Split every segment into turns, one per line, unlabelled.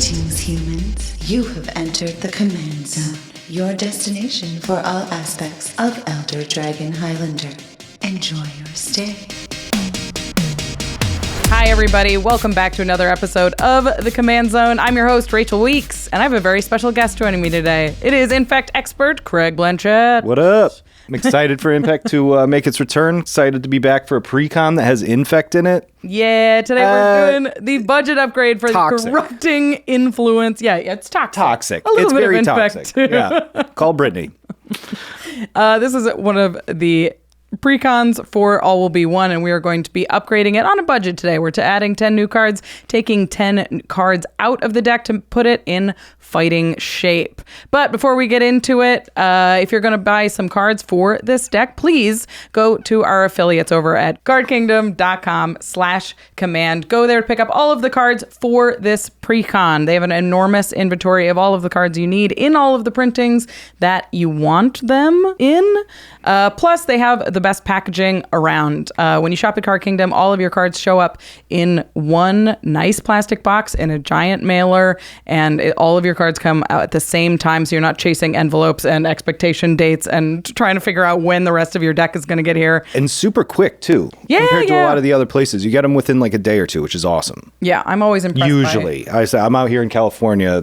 Greetings, humans. You have entered the Command Zone, your destination for all aspects of Elder Dragon Highlander. Enjoy your stay.
Hi, everybody. Welcome back to another episode of The Command Zone. I'm your host, Rachel Weeks, and I have a very special guest joining me today. It is Infect expert Craig Blanchett.
What up? I'm excited for Infect to make its return. Excited to be back for a precon that has Infect in it.
Yeah, today we're doing the budget upgrade for
toxic.
the corrupting influence. Yeah, it's toxic.
Toxic.
A little
It's
bit
very
of Infect.
toxic. Yeah. Call Brittany.
This is one of the precons for All Will Be One, and we are going to be upgrading it on a budget today. We're adding 10 new cards, taking 10 cards out of the deck to put it in fighting shape. But before we get into it, if you're going to buy some cards for this deck, please go to our affiliates over at cardkingdom.com/command. Go there to pick up all of the cards for this precon. They have an enormous inventory of all of the cards you need in all of the printings that you want them in. Plus, they have the best packaging around. When you shop at Card Kingdom, all of your cards show up in one nice plastic box in a giant mailer, and all of your cards come out at the same time, so you're not chasing envelopes and expectation dates and trying to figure out when the rest of your deck is going to get here.
And super quick, too.
Yeah,
compared to a lot of the other places. You get them within like a day or two, which is awesome.
Yeah, I'm always impressed
Usually. I'm out here in California.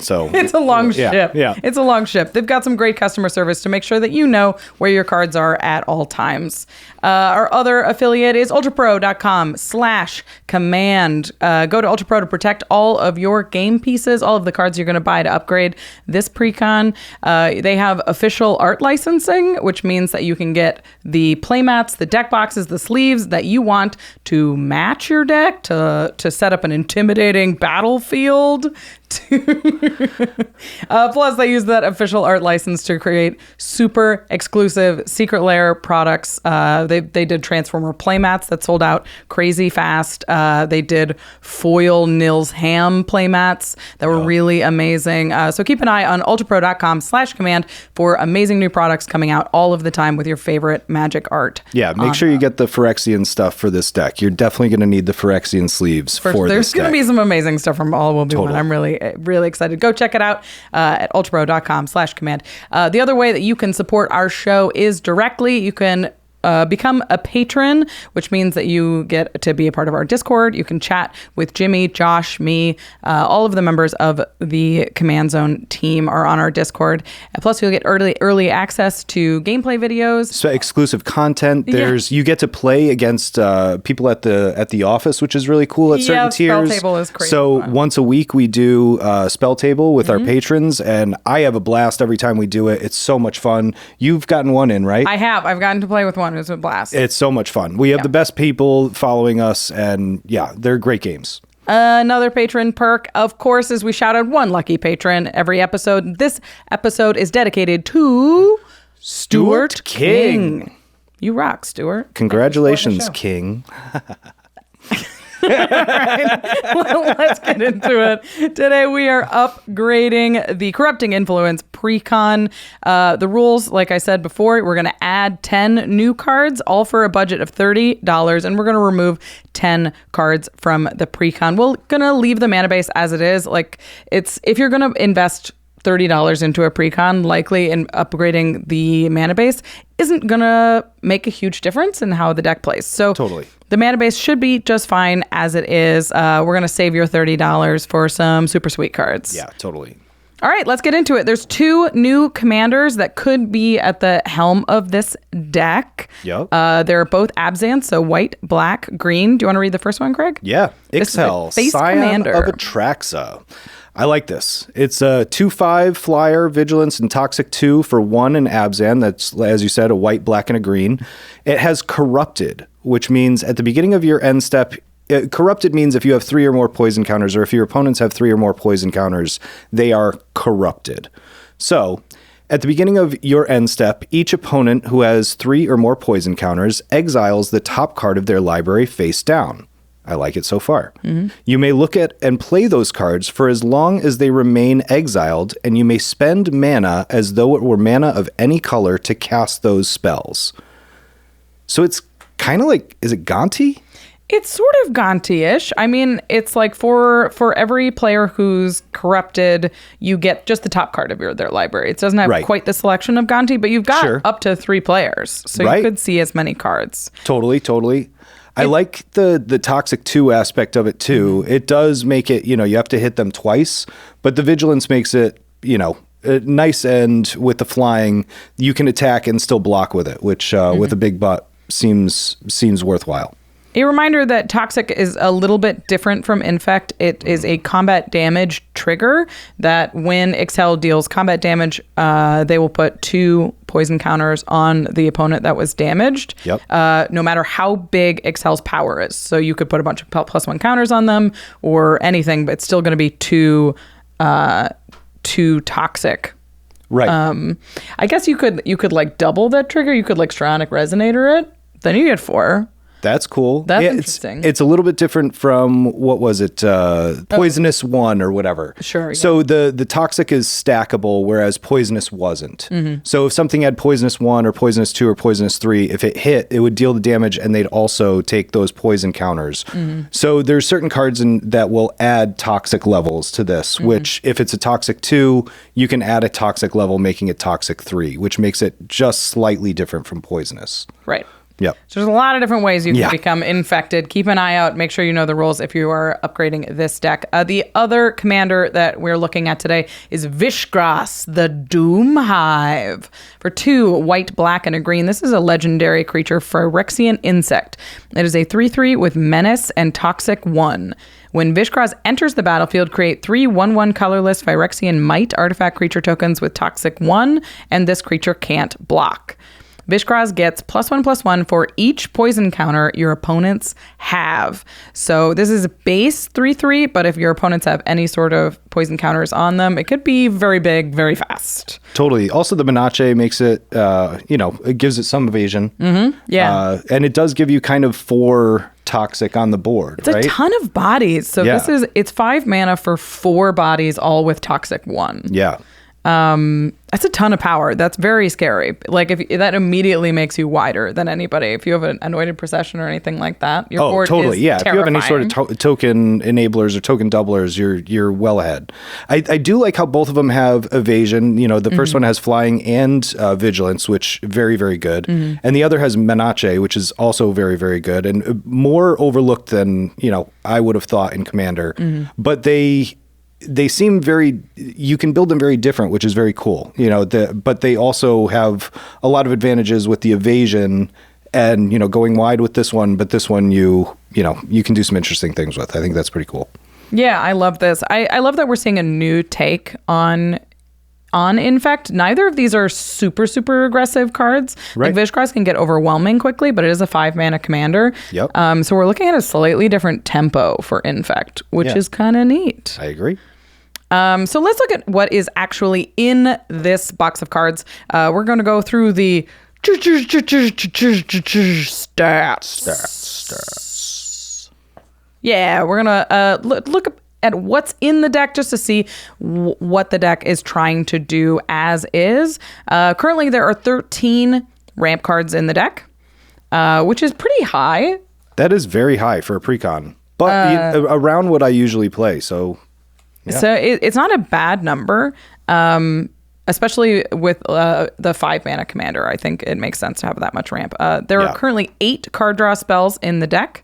So
it's a long ship.
Yeah.
It's a long ship. They've got some great customer service to make sure that you know where your cards are at all times. Our other affiliate is ULTRAPRO.com/command. Go to ULTRAPRO to protect all of your game pieces, all of the cards you're going to buy to upgrade this precon. They have official art licensing, which means that you can get the playmats, the deck boxes, the sleeves that you want to match your deck, to set up an intimidating battlefield. Plus, they use that official art license to create super exclusive Secret Lair products. They did Transformer playmats that sold out crazy fast. They did foil Nils Ham playmats that were really amazing. So keep an eye on ultrapro.com/command for amazing new products coming out all of the time with your favorite Magic art.
Yeah, make sure you get the Phyrexian stuff for this deck. You're definitely going to need the Phyrexian sleeves for this deck.
There's going to be some amazing stuff from All Will Be One. I'm really excited. Go check it out at ultrapro.com/command. The other way that you can support our show is directly. You can become a patron, which means that you get to be a part of our Discord. You can chat with Jimmy, Josh, me. All of the members of the Command Zone team are on our Discord. Plus, you'll get early access to gameplay videos.
So exclusive content. You get to play against people at the office, which is really cool at certain tiers.
Spell Table is crazy.
So
fun.
once a week we do Spell Table with our patrons, and I have a blast every time we do it. It's so much fun. You've gotten one in, right?
I have. I've gotten to play with one. It was a blast.
It's so much fun. We have the best people following us, and they're great games.
Another patron perk, of course, is we shout out one lucky patron every episode. This episode is dedicated to Stuart King. You rock, Stuart.
Congratulations, King.
All right, let's get into it. Today we are upgrading the Corrupting Influence precon. The rules, like I said before, we're going to add 10 new cards, all for a budget of $30, and we're going to remove 10 cards from the precon. We're going to leave the mana base as it is. Like, if you're going to invest $30 into a precon, likely in upgrading the mana base isn't gonna make a huge difference in how the deck plays. So
totally,
the mana base should be just fine as it is. We're gonna save your $30 for some super sweet cards.
Yeah, totally.
All right, let's get into it. There's 2 new commanders that could be at the helm of this deck.
Yep.
They're both Abzan, so white, black, green. Do you want to read the first one, Craig?
Yeah. Ixhel, Scion
commander
of Atraxa. I like this. It's a 2/5 flyer, vigilance, and toxic 2 for 1 and Abzan. That's, as you said, a white, black, and a green. It has corrupted, which means at the beginning of your end step, corrupted means if you have 3 or more poison counters, or if your opponents have 3 or more poison counters, they are corrupted. So at the beginning of your end step, each opponent who has 3 or more poison counters exiles the top card of their library face down. I like it so far. Mm-hmm. You may look at and play those cards for as long as they remain exiled, and you may spend mana as though it were mana of any color to cast those spells. So it's kind of like, is it Gonti?
It's sort of Gonti-ish. I mean, it's like for every player who's corrupted, you get just the top card of their library. It doesn't have quite the selection of Gonti, but you've got up to 3 players. So you could see as many cards.
Totally. I like the Toxic 2 aspect of it too. It does make it, you have to hit them twice, but the Vigilance makes it, nice, and with the flying, you can attack and still block with it, which with a big butt seems worthwhile.
A reminder that Toxic is a little bit different from Infect. It is a combat damage trigger that when Excel deals combat damage, they will put 2 poison counters on the opponent that was damaged, no matter how big Excel's power is. So you could put a bunch of +1 counters on them or anything, but it's still going to be 2 Toxic.
Right.
I guess you could like double that trigger. You could like Stronic Resonator it. Then you get 4.
That's cool.
That's interesting.
It's a little bit different from, what was it, Poisonous 1 or whatever.
Sure. Yeah.
So the Toxic is stackable, whereas Poisonous wasn't. So if something had Poisonous 1 or Poisonous 2 or Poisonous 3, if it hit, it would deal the damage, and they'd also take those poison counters. So there's certain cards that will add Toxic levels to this, which if it's a Toxic 2, you can add a Toxic level, making it Toxic 3, which makes it just slightly different from Poisonous.
Right.
Yep.
So there's a lot of different ways you can become infected. Keep an eye out. Make sure you know the rules if you are upgrading this deck. The other commander that we're looking at today is Vishgras, the Doom Hive. For 2 white, black, and a green, this is a legendary creature, Phyrexian insect. It is a 3/3 with menace and toxic 1. When Vishgras enters the battlefield, create 3 1/1 colorless Phyrexian might artifact creature tokens with toxic 1, and this creature can't block. Vishgras gets +1/+1 for each poison counter your opponents have. So this is a base 3/3, but if your opponents have any sort of poison counters on them, it could be very big, very fast.
Totally. Also, the Menace makes it, it gives it some evasion.
Yeah.
And it does give you kind of 4 Toxic on the board,
it's a ton of bodies. So it's 5 mana for 4 bodies, all with toxic 1.
Yeah.
That's a ton of power. That's very scary. Like if that immediately makes you wider than anybody. If you have an anointed procession or anything like that, your board
totally.
is
Yeah.
terrifying.
If you have any sort of token enablers or token doublers, you're well ahead. I do like how both of them have evasion. The first one has flying and vigilance, which very, very good. And the other has Menace, which is also very, very good and more overlooked than, I would have thought in Commander. But they seem you can build them very different, which is very cool, but they also have a lot of advantages with the evasion and, going wide with this one, but this one you can do some interesting things with. I think that's pretty cool.
Yeah, I love this. I love that we're seeing a new take on Infect. Neither of these are super, super aggressive cards.
Right.
Like Vishgras can get overwhelming quickly, but it is a 5 mana commander.
Yep.
So we're looking at a slightly different tempo for Infect, which is kind of neat.
I agree.
So let's look at what is actually in this box of cards. We're going to go through the stats. Yeah, we're going to look at what's in the deck just to see what the deck is trying to do as is. Currently, there are 13 ramp cards in the deck, which is pretty high.
That is very high for a precon, but around what I usually play, so... Yeah.
So it's not a bad number, especially with the 5 mana commander. I think it makes sense to have that much ramp. There are currently 8 card draw spells in the deck.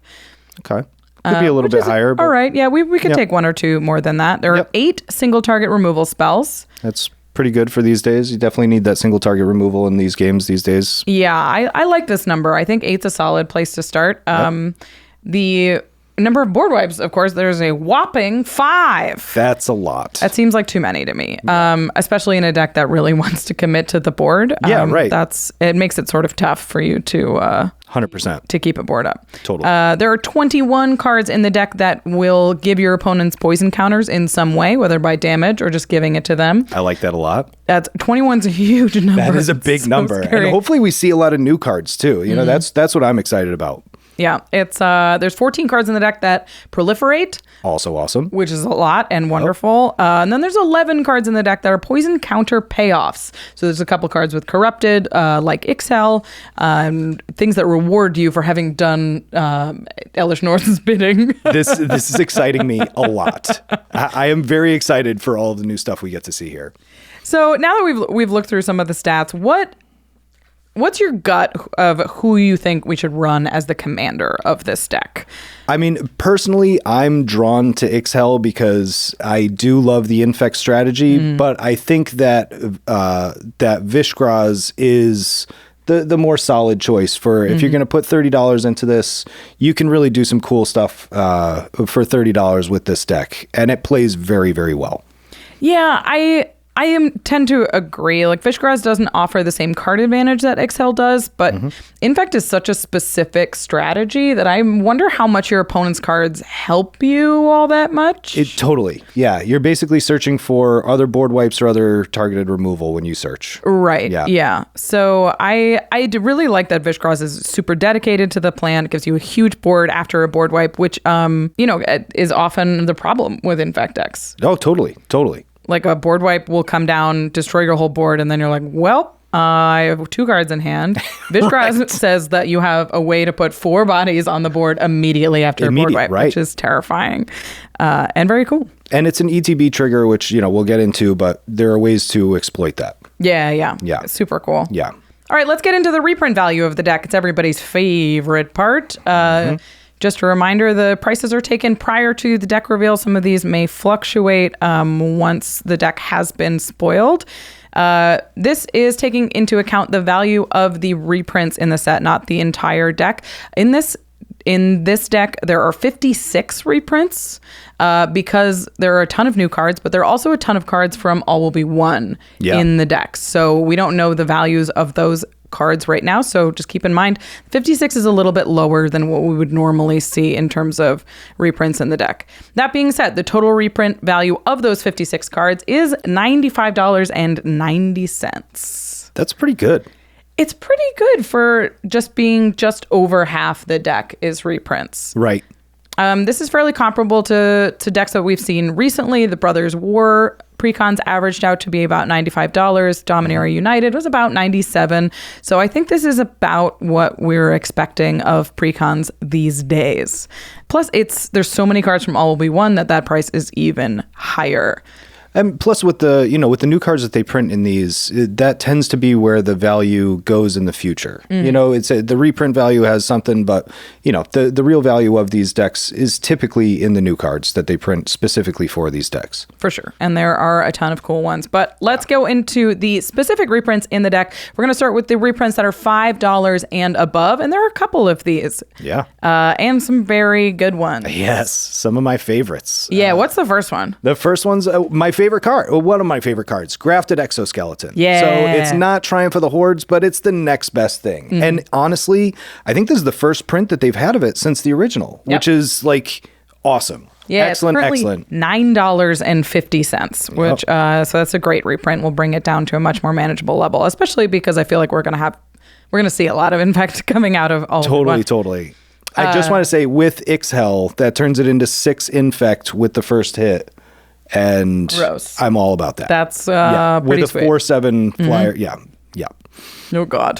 Okay. Could be a little bit higher. But...
All right. Yeah, we could take 1 or 2 more than that. There are 8 single target removal spells.
That's pretty good for these days. You definitely need that single target removal in these games these days.
Yeah, I like this number. I think 8's a solid place to start. The number of board wipes, of course, there's a whopping 5.
That's a lot.
That seems like too many to me, especially in a deck that really wants to commit to the board.
Right.
It makes it sort of tough for you to
100%
to keep a board up.
Totally.
There are 21 cards in the deck that will give your opponents poison counters in some way, whether by damage or just giving it to them.
I like that a lot.
21's a huge number.
That is a big number.
Scary.
And hopefully we see a lot of new cards too. That's what I'm excited about.
Yeah, it's there's 14 cards in the deck that proliferate,
Also awesome.
which is a lot and wonderful. And then there's 11 cards in the deck that are poison counter payoffs. So there's a couple cards with corrupted, like Ixhel, things that reward you for having done Elish North's bidding.
This is exciting me a lot. I am very excited for all the new stuff we get to see here.
So now that we've looked through some of the stats, what's your gut of who you think we should run as the commander of this deck?
I mean, personally, I'm drawn to Ixhel because I do love the infect strategy, but I think that that Vishgraz is the more solid choice for if you're going to put $30 into this, you can really do some cool stuff for $30 with this deck, and it plays very, very well.
Yeah, I tend to agree. Like, Vishgraz doesn't offer the same card advantage that Ixhel does, but Infect is such a specific strategy that I wonder how much your opponent's cards help you all that much.
Totally. Yeah. You're basically searching for other board wipes or other targeted removal when you search.
Right. Yeah. So I really like that Vishgraz is super dedicated to the plan. It gives you a huge board after a board wipe, which, is often the problem with Infect decks.
Oh, totally. Totally.
Like, a board wipe will come down, destroy your whole board, and then you're like, well, I have 2 cards in hand. Vishgraz says that you have a way to put 4 bodies on the board immediately after a board wipe, which is terrifying and very cool.
And it's an ETB trigger, which, we'll get into, but there are ways to exploit that.
Yeah. Super cool.
Yeah.
All right, let's get into the reprint value of the deck. It's everybody's favorite part. Just a reminder, the prices are taken prior to the deck reveal. Some of these may fluctuate once the deck has been spoiled. This is taking into account the value of the reprints in the set, not the entire deck. In this deck, there are 56 reprints because there are a ton of new cards, but there are also a ton of cards from All Will Be One in the deck. So we don't know the values of those cards right now, so just keep in mind 56 is a little bit lower than what we would normally see in terms of reprints in the deck. That being said, the total reprint value of those 56 cards is $95.90.
That's pretty good.
It's pretty good for just being just over half the deck is reprints.
Right.
This is fairly comparable to decks that we've seen recently. The Brothers War precons averaged out to be about $95. Dominaria United was about $97. So I think this is about what we're expecting of precons these days. Plus, there's so many cards from All Will Be One that price is even higher.
And plus, with the new cards that they print in these, that tends to be where the value goes in the future. It's the reprint value has something, but the real value of these decks is typically in the new cards that they print specifically for these decks.
For sure, and there are a ton of cool ones. But let's go into the specific reprints in the deck. We're going to start with the reprints that are $5 and above, and there are a couple of these.
Yeah,
and some very good ones.
Yes, some of my favorites.
Yeah, what's the first one?
The first one's my favorite card. One of my favorite cards, Grafted Exoskeleton.
Yeah.
So it's not Triumph of the Hordes, but it's the next best thing. And honestly, I think this is the first print that they've had of it since the original, which is like awesome.
Yeah,
excellent.
$9.50, which so that's a great reprint. We'll bring it down to a much more manageable level, especially because I feel like we're gonna see a lot of Infect coming out of all.
Totally. I just want to say with Ixhel, that turns it into 6 Infect with the first hit. And
gross.
I'm all about that.
That's pretty
with a
sweet.
4/7 flyer. Yeah.
Oh God.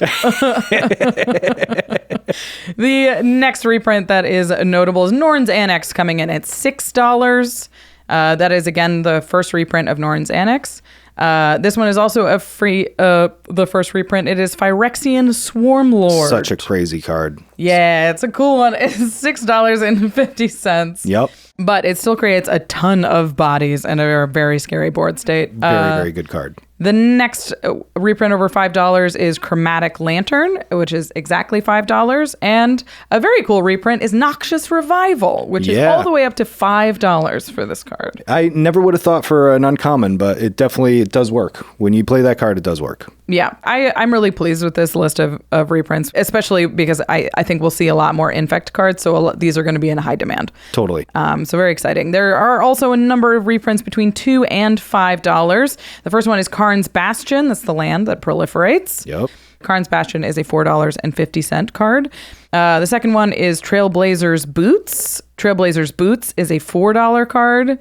The next reprint that is notable is Norn's Annex, coming in at $6. That is again the first reprint of Norn's Annex. This one is also a free, the first reprint. It is Phyrexian Swarmlord.
Such a crazy card.
Yeah, it's a cool one. It's $6.50.
Yep.
But it still creates a ton of bodies and a very scary board state.
Very, very good card.
The next reprint over $5 is Chromatic Lantern, which is exactly $5. And a very cool reprint is Noxious Revival, which is all the way up to $5 for this card.
I never would have thought for an uncommon, but it does work. When you play that card, it does work.
Yeah, I'm really pleased with this list of reprints, especially because I think we'll see a lot more Infect cards, so these are going to be in high demand.
Totally.
So very exciting. There are also a number of reprints between $2 and $5. The first one is Karn's Bastion. That's the land that proliferates.
Yep.
Karn's Bastion is a $4.50 card. The second one is Trailblazer's Boots. Trailblazer's Boots is a $4 card.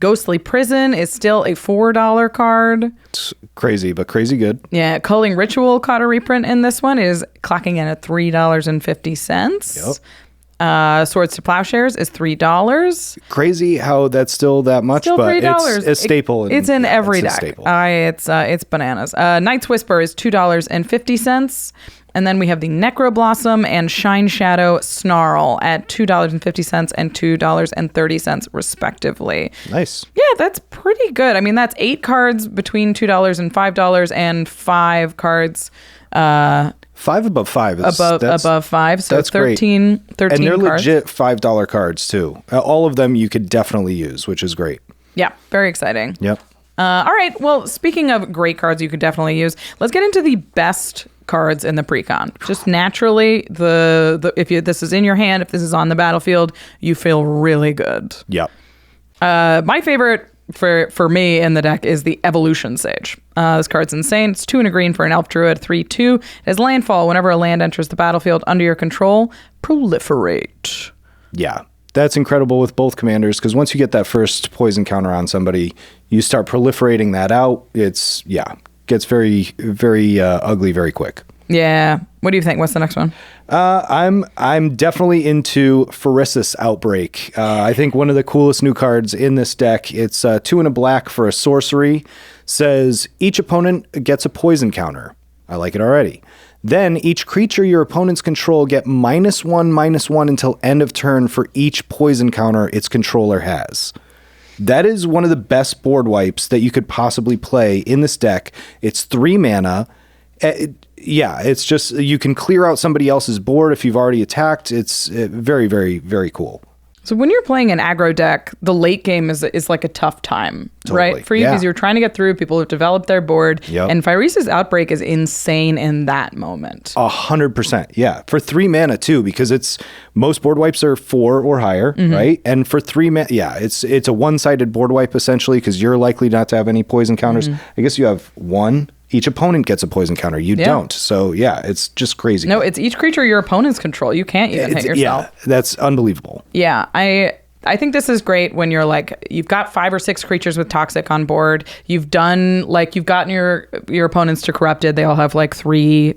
Ghostly Prison is still a $4 card.
It's crazy, but crazy good.
Yeah, Culling Ritual caught a reprint in this one, is clocking in at $3.50.
Yep.
Swords to Plowshares is $3.
Crazy how that's still that much,
Still
but
$3.
it's a staple.
It's in every
it's a
deck.
staple.
It's bananas. Knight's Whisper is $2.50. And then we have the Necroblossom and Shine Shadow Snarl at $2.50 and $2.30 respectively.
Nice.
Yeah, that's pretty good. I mean, that's 8 cards between $2 and $5 and 5 cards
5 above 5 is
above 5. So
that's
13
great. And they're
cards.
legit $5 cards too. All of them you could definitely use, which is great.
Yeah, very exciting.
Yep.
All right. Well, speaking of great cards you could definitely use, let's get into the best cards in the precon. Just naturally, this is in your hand, if this is on the battlefield, you feel really good.
Yep.
My favorite for me in the deck is the Evolution Sage. This card's insane. It's 2 and a green for an Elf Druid, 3/2. It has landfall. Whenever a land enters the battlefield under your control, proliferate.
Yeah. That's incredible with both commanders, because once you get that first poison counter on somebody, you start proliferating that out. Gets very, very ugly very quick.
Yeah. What do you think? What's the next one?
I'm definitely into Phyrexia Outbreak. I think one of the coolest new cards in this deck. It's 2 and a black for a sorcery. Says each opponent gets a poison counter. I like it already. Then each creature your opponents control get -1/-1 until end of turn for each poison counter its controller has. That is one of the best board wipes that you could possibly play in this deck. It's 3 mana. It's just, you can clear out somebody else's board if you've already attacked. It's very, very, very cool.
So when you're playing an aggro deck, the late game is like a tough time,
Totally.
right? For you,
Yeah.
because you're trying to get through. People have developed their board.
Yep.
And Phyrexia Outbreak is insane in that moment.
100%. Yeah. For 3 mana too, because most board wipes are 4 or higher, right? And for 3 mana, it's a one-sided board wipe essentially, because you're likely not to have any poison counters. I guess you have 1. Each opponent gets a poison counter. You don't. So yeah, it's just crazy.
No, it's each creature your opponents control. You can't even hit yourself.
Yeah, that's unbelievable.
Yeah, I think this is great when you're like, you've got 5 or 6 creatures with toxic on board. You've gotten your opponents to corrupted. They all have like 3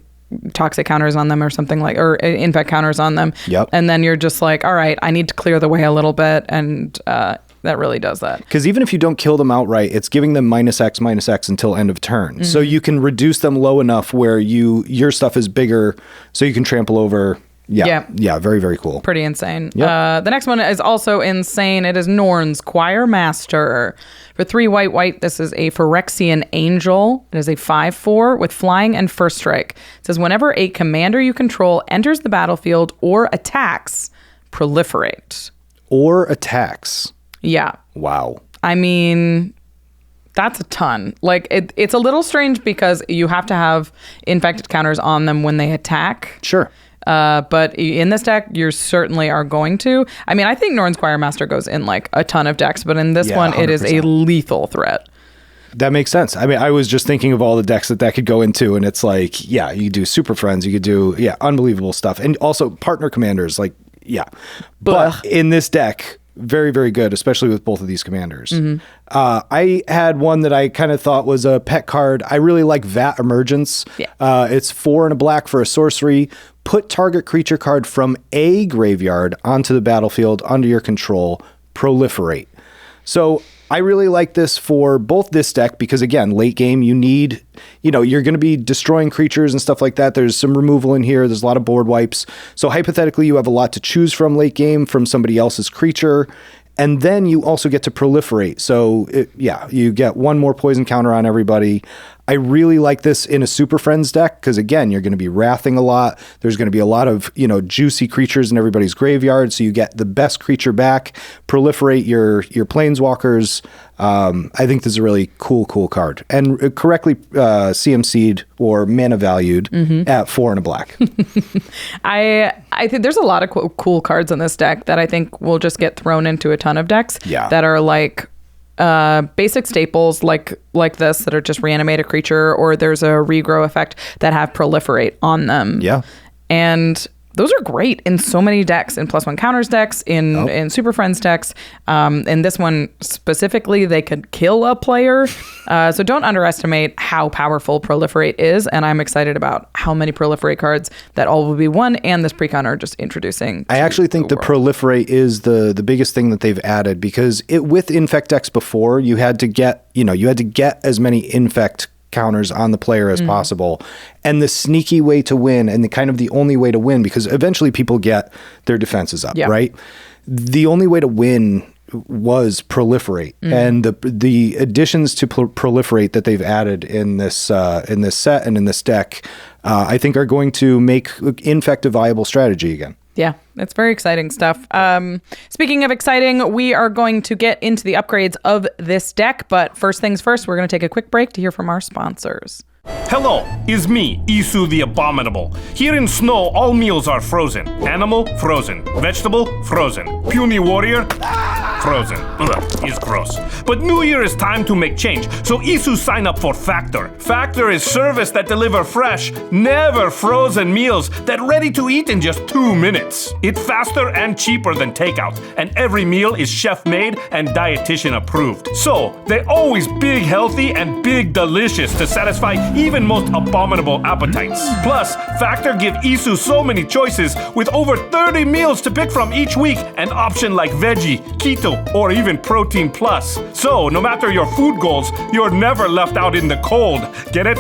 toxic counters on them or something like, or infect counters on them.
Yep.
And then you're just like, all right, I need to clear the way a little bit, and that really does that.
Because even if you don't kill them outright, it's giving them -X until end of turn. So you can reduce them low enough where your stuff is bigger, so you can trample over. Yeah. Very, very cool.
Pretty insane.
Yep.
The next one is also insane. It is Norn's Choir Master. For 3 white, this is a Phyrexian Angel. It is a 5/4 with flying and first strike. It says whenever a commander you control enters the battlefield or attacks, proliferate.
Or attacks.
Yeah.
Wow.
I mean, that's a ton. Like, it's a little strange because you have to have infected counters on them when they attack.
Sure.
But in this deck, you certainly are going to. I mean, I think Norn's Choir Master goes in like a ton of decks, but in this one,
100%.
it is a lethal threat.
That makes sense. I mean, I was just thinking of all the decks that could go into, and it's like, you could do Super Friends, you could do, unbelievable stuff. And also partner commanders, like, But in this deck, very, very good, especially with both of these commanders. I had one that I kind of thought was a pet card. I really like Vat Emergence.
Yeah.
It's 4 and a black for a sorcery. Put target creature card from a graveyard onto the battlefield under your control. Proliferate. So I really like this for both this deck because, again, late game, you need, you're going to be destroying creatures and stuff like that. There's some removal in here. There's a lot of board wipes. So hypothetically, you have a lot to choose from late game from somebody else's creature. And then you also get to proliferate. So, you get 1 more poison counter on everybody. I really like this in a Super Friends deck because, again, you're going to be wrathing a lot. There's going to be a lot of, juicy creatures in everybody's graveyard. So you get the best creature back, proliferate your planeswalkers. I think this is a really cool card. And correctly CMC'd or mana valued at 4 and a black.
I think there's a lot of cool cards in this deck that I think will just get thrown into a ton of decks that are like basic staples like this that are just reanimate a creature, or there's a regrow effect that have proliferate on them.
Yeah.
And those are great in so many decks, in +1 counters decks, in Super Friends decks. In this one specifically, they could kill a player. So don't underestimate how powerful Proliferate is. And I'm excited about how many Proliferate cards that all will be one and this precon are just introducing.
I actually think the Proliferate is the biggest thing that they've added, because with Infect decks before, you had to get as many Infect counters on the player as possible, and the sneaky way to win, and the only way to win, because eventually people get their defenses up, right? The only way to win was Proliferate, and the additions to Proliferate that they've added in this set and in this deck, I think are going to make Infect a viable strategy again.
Yeah, it's very exciting stuff. Speaking of exciting, we are going to get into the upgrades of this deck. But first things first, we're going to take a quick break to hear from our sponsors.
Hello, it's me, Isu the Abominable. Here in snow, all meals are frozen. Animal, frozen. Vegetable, frozen. Puny warrior, frozen. Ugh, it's gross. But New Year is time to make change, so Isu sign up for Factor. Factor is service that deliver fresh, never frozen meals that ready to eat in just 2 minutes. It's faster and cheaper than takeout, and every meal is chef-made and dietitian approved. So, they're always big healthy and big delicious to satisfy even most abominable appetites. Plus, Factor give Isu so many choices with over 30 meals to pick from each week, and option like veggie, keto, or even protein plus. So, no matter your food goals, you're never left out in the cold. Get it?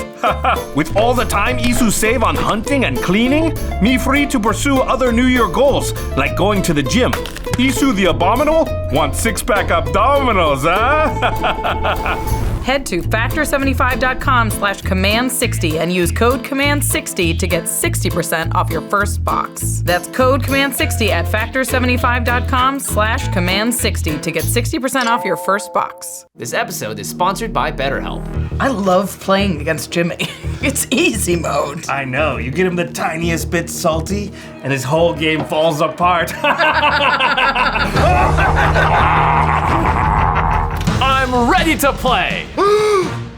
With all the time Isu save on hunting and cleaning, me free to pursue other New Year goals, like going to the gym. Isu the Abominable wants six-pack abdominals, huh?
Head to factor75.com/command60 and use code command60 to get 60% off your first box. That's code command60 at factor75.com/command60 to get 60% off your first box.
This episode is sponsored by BetterHelp.
I love playing against Jimmy. It's easy mode.
I know, you get him the tiniest bit salty, and his whole game falls apart.
I'm ready to play!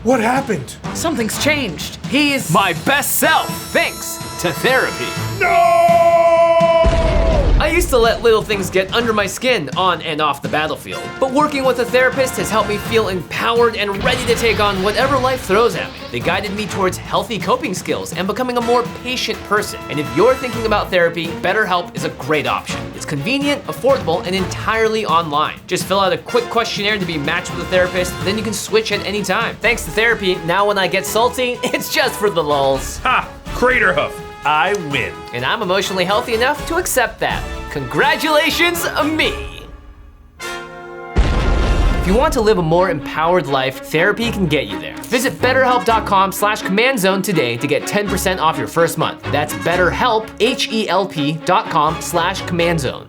What happened?
Something's changed. He's
My best self, thanks to therapy.
No!
I used to let little things get under my skin on and off the battlefield, but working with a therapist has helped me feel empowered and ready to take on whatever life throws at me. They guided me towards healthy coping skills and becoming a more patient person. And if you're thinking about therapy, BetterHelp is a great option. It's convenient, affordable, and entirely online. Just fill out a quick questionnaire to be matched with a therapist, then you can switch at any time. Thanks to therapy, now when I get salty, it's just for the lulz.
Ha! Craterhoof, I win.
And I'm emotionally healthy enough to accept that. Congratulations, me! If you want to live a more empowered life, therapy can get you there. Visit betterhelp.com/commandzone today to get 10% off your first month. That's BetterHelp, HELP.com/commandzone.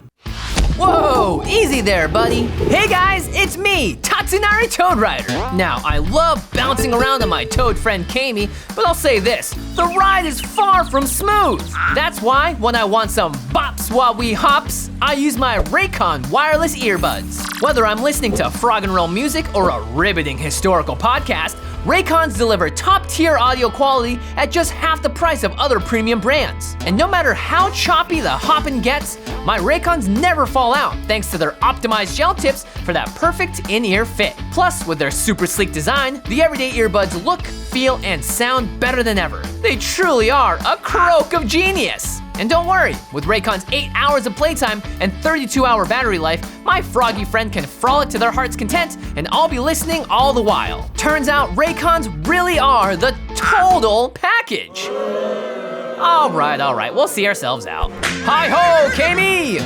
Whoa, easy there, buddy. Hey guys, it's me, Tatsunari Toad Rider. Now, I love bouncing around on my toad friend Kami, but I'll say this, the ride is far from smooth. That's why when I want some bops while we hops, I use my RAYCON wireless earbuds. Whether I'm listening to frog and roll music or a riveting historical podcast, RAYCONs deliver top-tier audio quality at just half the price of other premium brands. And no matter how choppy the hoppin' gets, my RAYCONs never fall out thanks to their optimized gel tips for that perfect in-ear fit. Plus, with their super sleek design, the everyday earbuds look, feel, and sound better than ever. They truly are a croak of genius. And don't worry, with RAYCON's 8 hours of playtime and 32-hour battery life, my froggy friend can frolic to their heart's content, and I'll be listening all the while. Turns out RAYCONs really are the total package. All right, we'll see ourselves out. Hi-ho, Kami!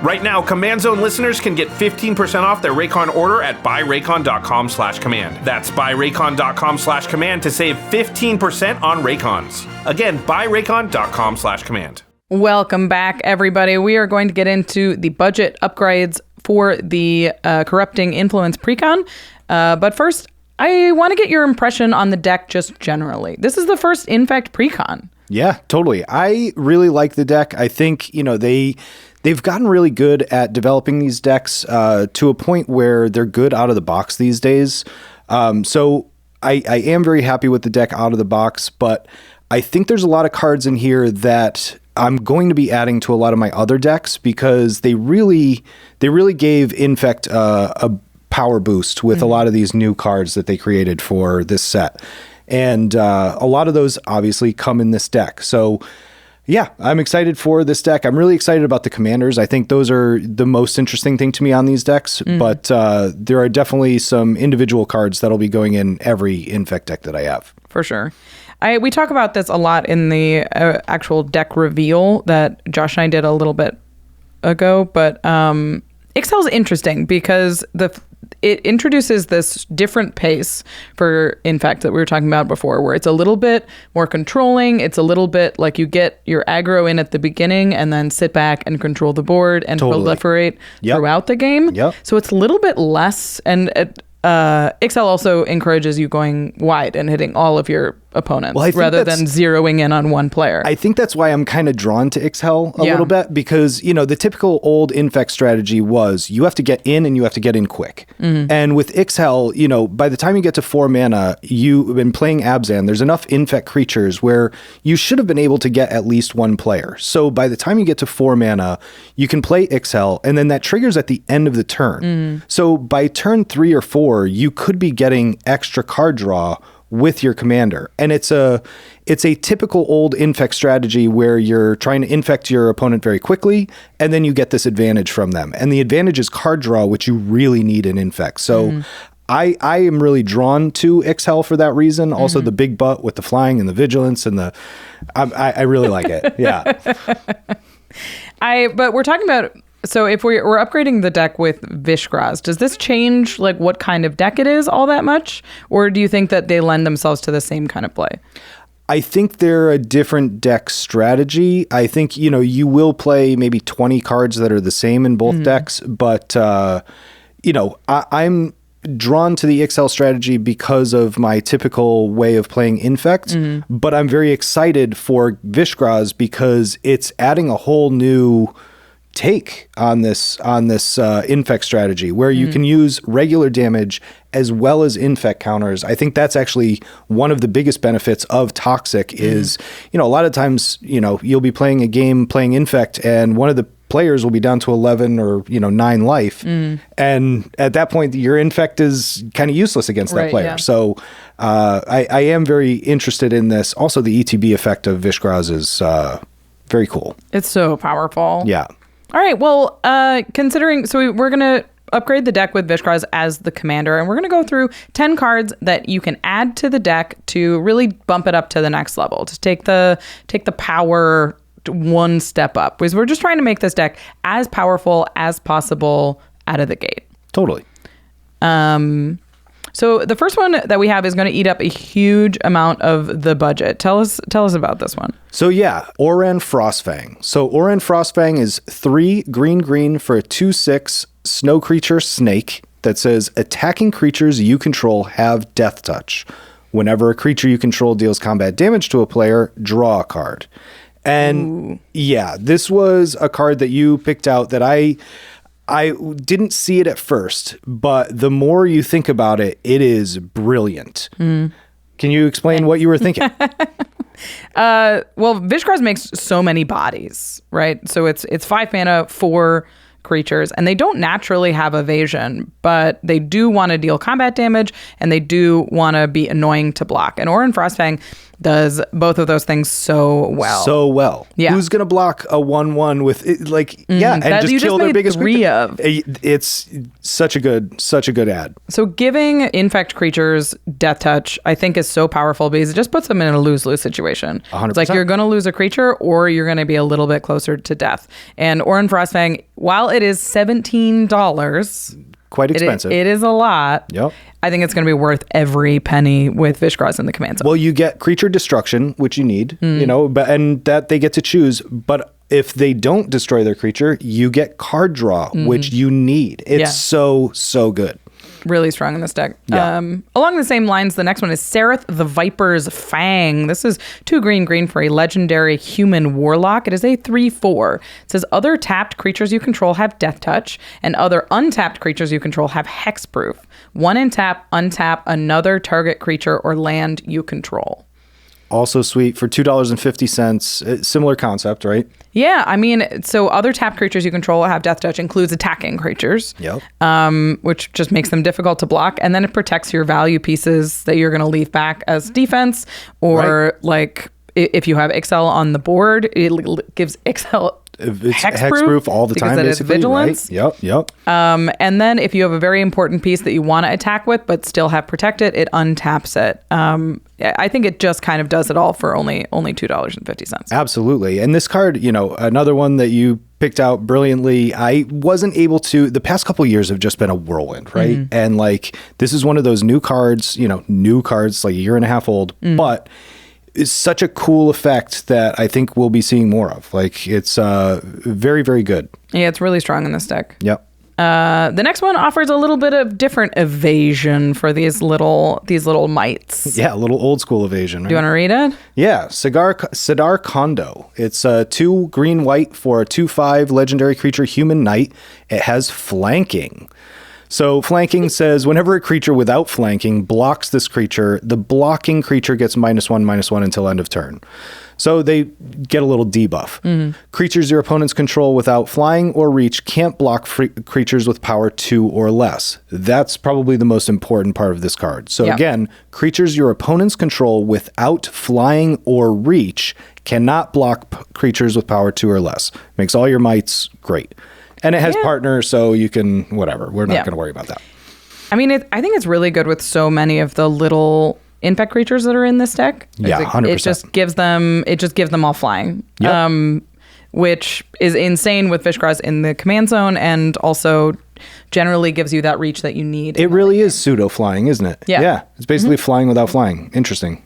Right now, Command Zone listeners can get 15% off their Raycon order at buyraycon.com/command. That's buyraycon.com/command to save 15% on Raycons. Again, buyraycon.com/command.
Welcome back, everybody. We are going to get into the budget upgrades for the Corrupting Influence Precon. But first, I want to get your impression on the deck just generally. This is the first Infect Precon.
Yeah, totally. I really like the deck. I think, they've gotten really good at developing these decks to a point where they're good out of the box these days. So I am very happy with the deck out of the box, but I think there's a lot of cards in here that I'm going to be adding to a lot of my other decks because they really gave Infect a power boost with a lot of these new cards that they created for this set. And a lot of those obviously come in this deck. So yeah, I'm excited for this deck. I'm really excited about the commanders. I think those are the most interesting thing to me on these decks, but there are definitely some individual cards that'll be going in every Infect deck that I have.
For sure. We talk about this a lot in the actual deck reveal that Josh and I did a little bit ago, but Ixhel's interesting because it introduces this different pace for Infect that we were talking about before, where it's a little bit more controlling. It's a little bit like you get your aggro in at the beginning and then sit back and control the board and proliferate throughout the game. So it's a little bit less, and Ixhel also encourages you going wide and hitting all of your opponents rather than zeroing in on one player.
I think that's why I'm kind of drawn to Ixhel a little bit because, the typical old Infect strategy was you have to get in and you have to get in quick. And with Ixhel, by the time you get to 4 mana, you've been playing Abzan, there's enough Infect creatures where you should have been able to get at least one player. So by the time you get to 4 mana, you can play Ixhel and then that triggers at the end of the turn. So by turn 3 or 4, you could be getting extra card draw with your commander. And it's a typical old Infect strategy where you're trying to infect your opponent very quickly, and then you get this advantage from them. And the advantage is card draw, which you really need in Infect. So I am really drawn to Ixhel for that reason. Also the big butt with the flying and the vigilance and I really like it. Yeah.
But we're talking about, so if we're upgrading the deck with Vishgraz, does this change like what kind of deck it is all that much? Or do you think that they lend themselves to the same kind of play?
I think they're a different deck strategy. I think, you will play maybe 20 cards that are the same in both decks, but, I'm drawn to the Ixhel strategy because of my typical way of playing Infect, but I'm very excited for Vishgraz because it's adding a whole new take on this Infect strategy where you can use regular damage as well as Infect counters. I think that's actually one of the biggest benefits of Toxic is, a lot of times, you'll be playing a game playing Infect and one of the players will be down to 11 or 9 life. And at that point, your Infect is kind of useless against that player. Yeah. So I am very interested in this. Also, the ETB effect of Vishgraz is very cool.
It's so powerful.
Yeah.
All right. Well, considering, so we're going to upgrade the deck with Vishgraz as the commander, and we're going to go through 10 cards that you can add to the deck to really bump it up to the next level, to take the power one step up. Because we're just trying to make this deck as powerful as possible out of the gate.
Totally.
So the first one that we have is going to eat up a huge amount of the budget. Tell us about this one.
So yeah, Oran Frostfang. So Oran Frostfang is 3 green for a 2/6 snow creature snake that says attacking creatures you control have death touch. Whenever a creature you control deals combat damage to a player, draw a card. And yeah, this was a card that you picked out that I didn't see it at first, but the more you think about it, it is brilliant. Can you explain what you were thinking?
Well, Vishgraz makes so many bodies, right? So it's 5 mana, 4 creatures, and they don't naturally have evasion, but they do want to deal combat damage, and they do want to be annoying to block. And Oran Frostfang does both of those things so well. Yeah. Who's
going to block a 1/1 with and just kill their biggest creature? It's such a good ad.
So giving Infect creatures death touch, I think, is so powerful because it just puts them in a lose-lose situation.
100%.
It's like you're going to lose a creature or you're going to be a little bit closer to death. And Oran Frostfang, while it is $17,
quite expensive.
It is a lot.
Yep.
I think it's going to be worth every penny with Vishgraz in the command zone.
Well, you get creature destruction, which you need, and that they get to choose. But if they don't destroy their creature, you get card draw, which you need. It's so good.
Really strong in this deck.
Yeah.
Along the same lines, the next one is Sereth the Viper's Fang. This is 2 green for a legendary human warlock. It is a 3/4. It says other tapped creatures you control have death touch, and other untapped creatures you control have hexproof. 1 in tap, untap another target creature or land you control.
Also sweet for $2.50. Similar concept, right?
Yeah, I mean, so other tapped creatures you control have death touch, includes attacking creatures,
Yep.
which just makes them difficult to block. And then it protects your value pieces that you're going to leave back as defense, or like if you have Excel on the board, it gives Excel
It's hexproof all the time,
because
basically.
it's vigilance.
Right? Yep.
And then if you have a very important piece that you want to attack with but still have protected, it untaps it. I think it just kind of does it all for only $2.50.
Absolutely. And this card, another one that you picked out brilliantly. I wasn't able to. The past couple of years have just been a whirlwind, right?
Mm-hmm.
And like this is one of those new cards, like a year and a half old, but it's such a cool effect that I think we'll be seeing more of. Like it's very, very good.
Yeah, it's really strong in this deck.
Yep.
The next one offers a little bit of different evasion for these little mites.
Yeah, a little old school evasion. Right?
Do you want to read it?
Yeah, Sidar Kondo. It's 2 green-white for a 2/5 legendary creature human knight. It has flanking. So flanking says whenever a creature without flanking blocks this creature, the blocking creature gets -1/-1 until end of turn. So they get a little debuff. Creatures your opponents control without flying or reach can't block creatures with power 2 or less. That's probably the most important part of this card. So again, creatures your opponents control without flying or reach cannot block creatures with power 2 or less. Makes all your mites great. And it has partner, so you can, whatever. We're not going to worry about that.
I mean, I think it's really good with so many of the little infect creatures that are in this deck.
Yeah, 100%.
It just gives them all flying, which is insane with Vishgraz in the command zone, and also generally gives you that reach that you need.
It really is pseudo flying, isn't it?
Yeah.
It's basically flying without flying. Interesting.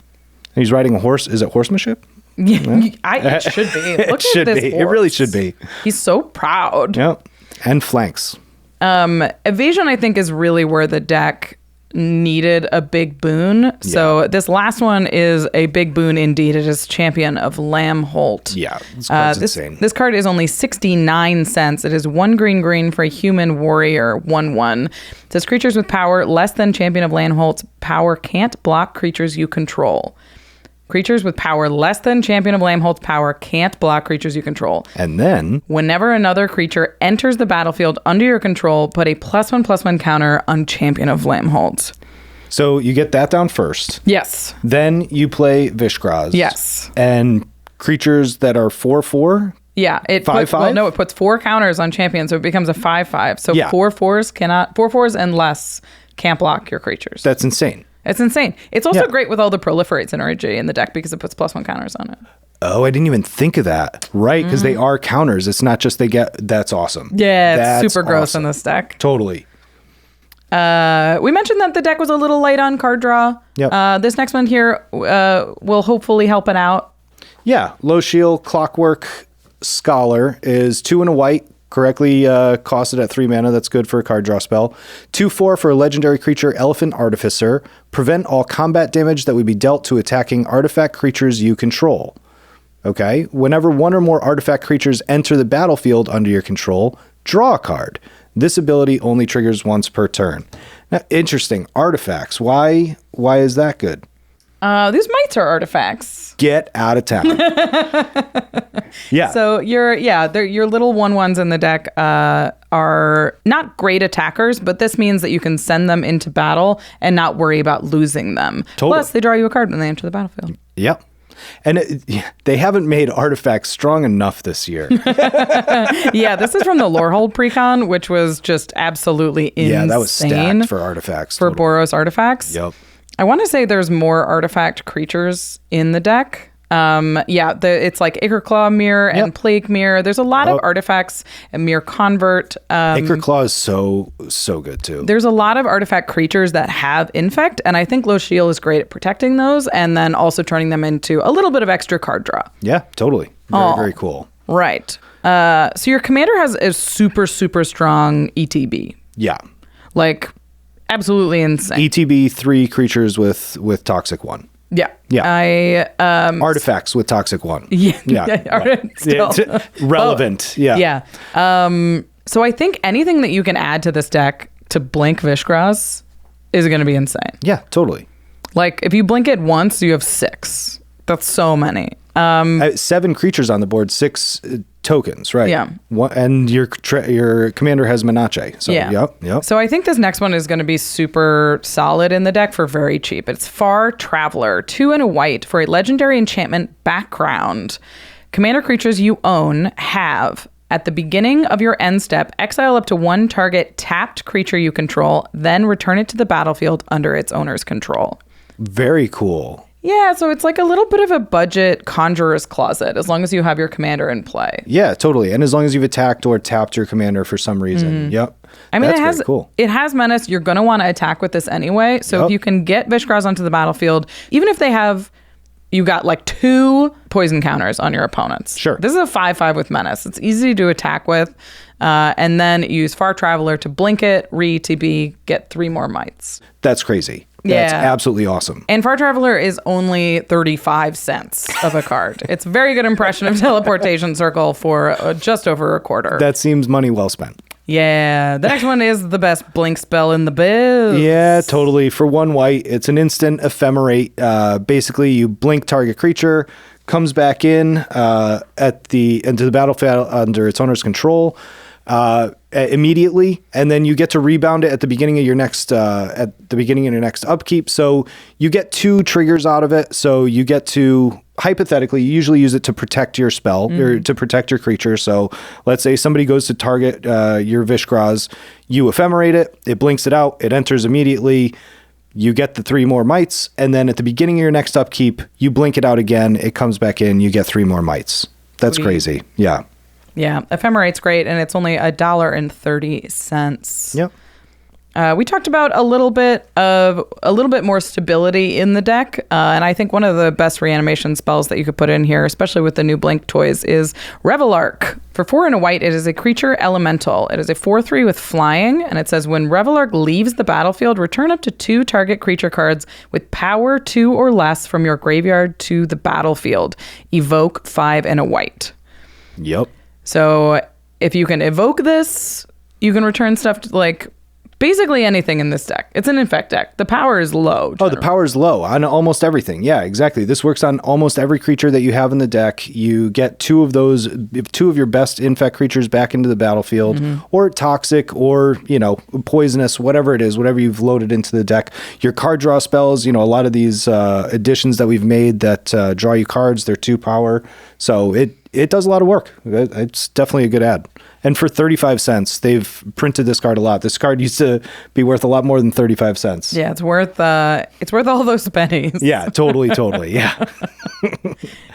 He's riding a horse. Is it horsemanship?
Yeah, it should be. Look
Should
at this
be.
horse.
It really should be.
He's so proud.
Yep. And flanks.
Evasion, I think, is really where the deck needed a big boon. So this last one is a big boon indeed. It is Champion of Lambholt.
Yeah, this card's insane.
This card is only 69 cents. It is 1 green for a human warrior, 1/1. It says creatures with power less than Champion of Lambholt's power can't block creatures you control. Creatures with power less than Champion of Lambholt's power can't block creatures you control.
And then,
whenever another creature enters the battlefield under your control, put a +1/+1 counter on Champion of Lambholt.
so you get that down first.
Yes.
Then you play Vishgraz.
Yes.
And creatures that are 4/4.
Yeah. It
5/5?
it puts 4 counters on Champion, so it becomes a 5/5. So
Yeah.
4/4s and less can't block your creatures.
That's insane.
It's insane. It's also
Yeah.
great with all the proliferate synergy in the deck because it puts +1 counters on it.
Oh, I didn't even think of that. Right, because they are counters. It's not just they get. That's awesome.
Yeah,
That's
it's super gross
awesome.
in this deck.
Totally.
We mentioned that the deck was a little light on card draw.
Yep.
This next one here will hopefully help it out.
Yeah, Low Shield Clockwork Scholar is 2 and a white, correctly costed at 3 mana. That's good for a card draw spell. 2/4 for a legendary creature, Elephant Artificer. Prevent all combat damage that would be dealt to attacking artifact creatures you control. Okay. Whenever 1 or more artifact creatures enter the battlefield under your control, draw a card. This ability only triggers once per turn. Now, interesting. Artifacts. Why is that good?
These mites are artifacts.
Get out of town. Yeah.
So your little 1/1s in the deck are not great attackers, but this means that you can send them into battle and not worry about losing them.
Totally.
Plus, they draw you a card when they enter the battlefield.
Yep. And they haven't made artifacts strong enough this year.
Yeah, this is from the Lorehold precon, which was just absolutely insane.
Yeah, that was stacked for artifacts.
For
totally.
Boros artifacts.
Yep.
I want to say there's more artifact creatures in the deck. It's like Acreclaw Mirror and Plague Mirror. There's a lot of artifacts and Mirror Convert.
Acreclaw is so good too.
There's a lot of artifact creatures that have infect, and I think Low Shield is great at protecting those and then also turning them into a little bit of extra card draw.
Yeah, totally. Very cool.
Right. So your commander has a super, super strong ETB.
Yeah.
Like, absolutely insane.
ETB 3 creatures with Toxic 1.
Yeah.
Yeah.
Artifacts
with Toxic 1.
Yeah. Still.
Relevant. Yeah.
Yeah. So I think anything that you can add to this deck to blink Vishgraz is going to be insane.
Yeah, totally.
Like if you blink it once, you have 6. That's so many.
7 creatures on the board, 6 tokens, right?
Yeah.
And your commander has Menache. So,
yeah.
Yep.
So I think this next one is going to be super solid in the deck for very cheap. It's Far Traveler, 2 and a white for a legendary enchantment background. Commander creatures you own have, at the beginning of your end step, exile up to 1 target tapped creature you control, then return it to the battlefield under its owner's control.
Very cool.
Yeah, so it's like a little bit of a budget conjurer's closet, as long as you have your commander in play.
Yeah, totally. And as long as you've attacked or tapped your commander for some reason. Yep.
I mean,
That's very cool.
It has menace. You're going to want to attack with this anyway. So if you can get Vishgraz onto the battlefield, even if they have... You got like 2 poison counters on your opponents.
Sure.
This is a 5/5 with menace. It's easy to attack with. And then use Far Traveler to blink it, re-TB, get 3 more mites.
That's crazy. That's absolutely awesome.
And Far Traveler is only 35 cents of a card. It's a very good impression of Teleportation Circle for just over a quarter.
That seems money well spent.
Yeah. The next one is the best blink spell in the biz.
Yeah, totally. For 1 white, it's an instant ephemerate. Basically, you blink target creature, comes back in into the battlefield under its owner's control immediately, and then you get to rebound it at the beginning of your next upkeep. So you get 2 triggers out of it. So you get to, hypothetically, you usually use it to protect your spell or to protect your creature. So let's say somebody goes to target your Vishgraz, you ephemerate it, it blinks it out, it enters immediately, you get the 3 more mites, and then at the beginning of your next upkeep, you blink it out again, it comes back in, you get 3 more mites. That's crazy. Yeah.
Yeah, Ephemerate's great, and it's only $1.30.
Yep.
We talked about a little bit more stability in the deck, and I think one of the best reanimation spells that you could put in here, especially with the new Blink toys, is Revelark. For 4 and a white, it is a creature elemental. It is a 4/3 with flying, and it says when Revelark leaves the battlefield, return up to 2 target creature cards with power 2 or less from your graveyard to the battlefield. Evoke 5 and a white.
Yep.
So if you can evoke this, you can return stuff to, like, basically anything in this deck. It's an infect deck. The power is low.
Oh, the power is low on almost everything. Yeah, exactly. This works on almost every creature that you have in the deck. You get 2 of your best infect creatures back into the battlefield, or toxic, or, poisonous, whatever it is, whatever you've loaded into the deck. Your card draw spells, a lot of these additions that we've made that draw you cards, they're 2 power. So it does a lot of work. It's definitely a good ad. And for 35 cents, they've printed this card a lot. This card used to be worth a lot more than 35 cents.
Yeah, it's worth all those pennies.
Yeah, totally. Yeah.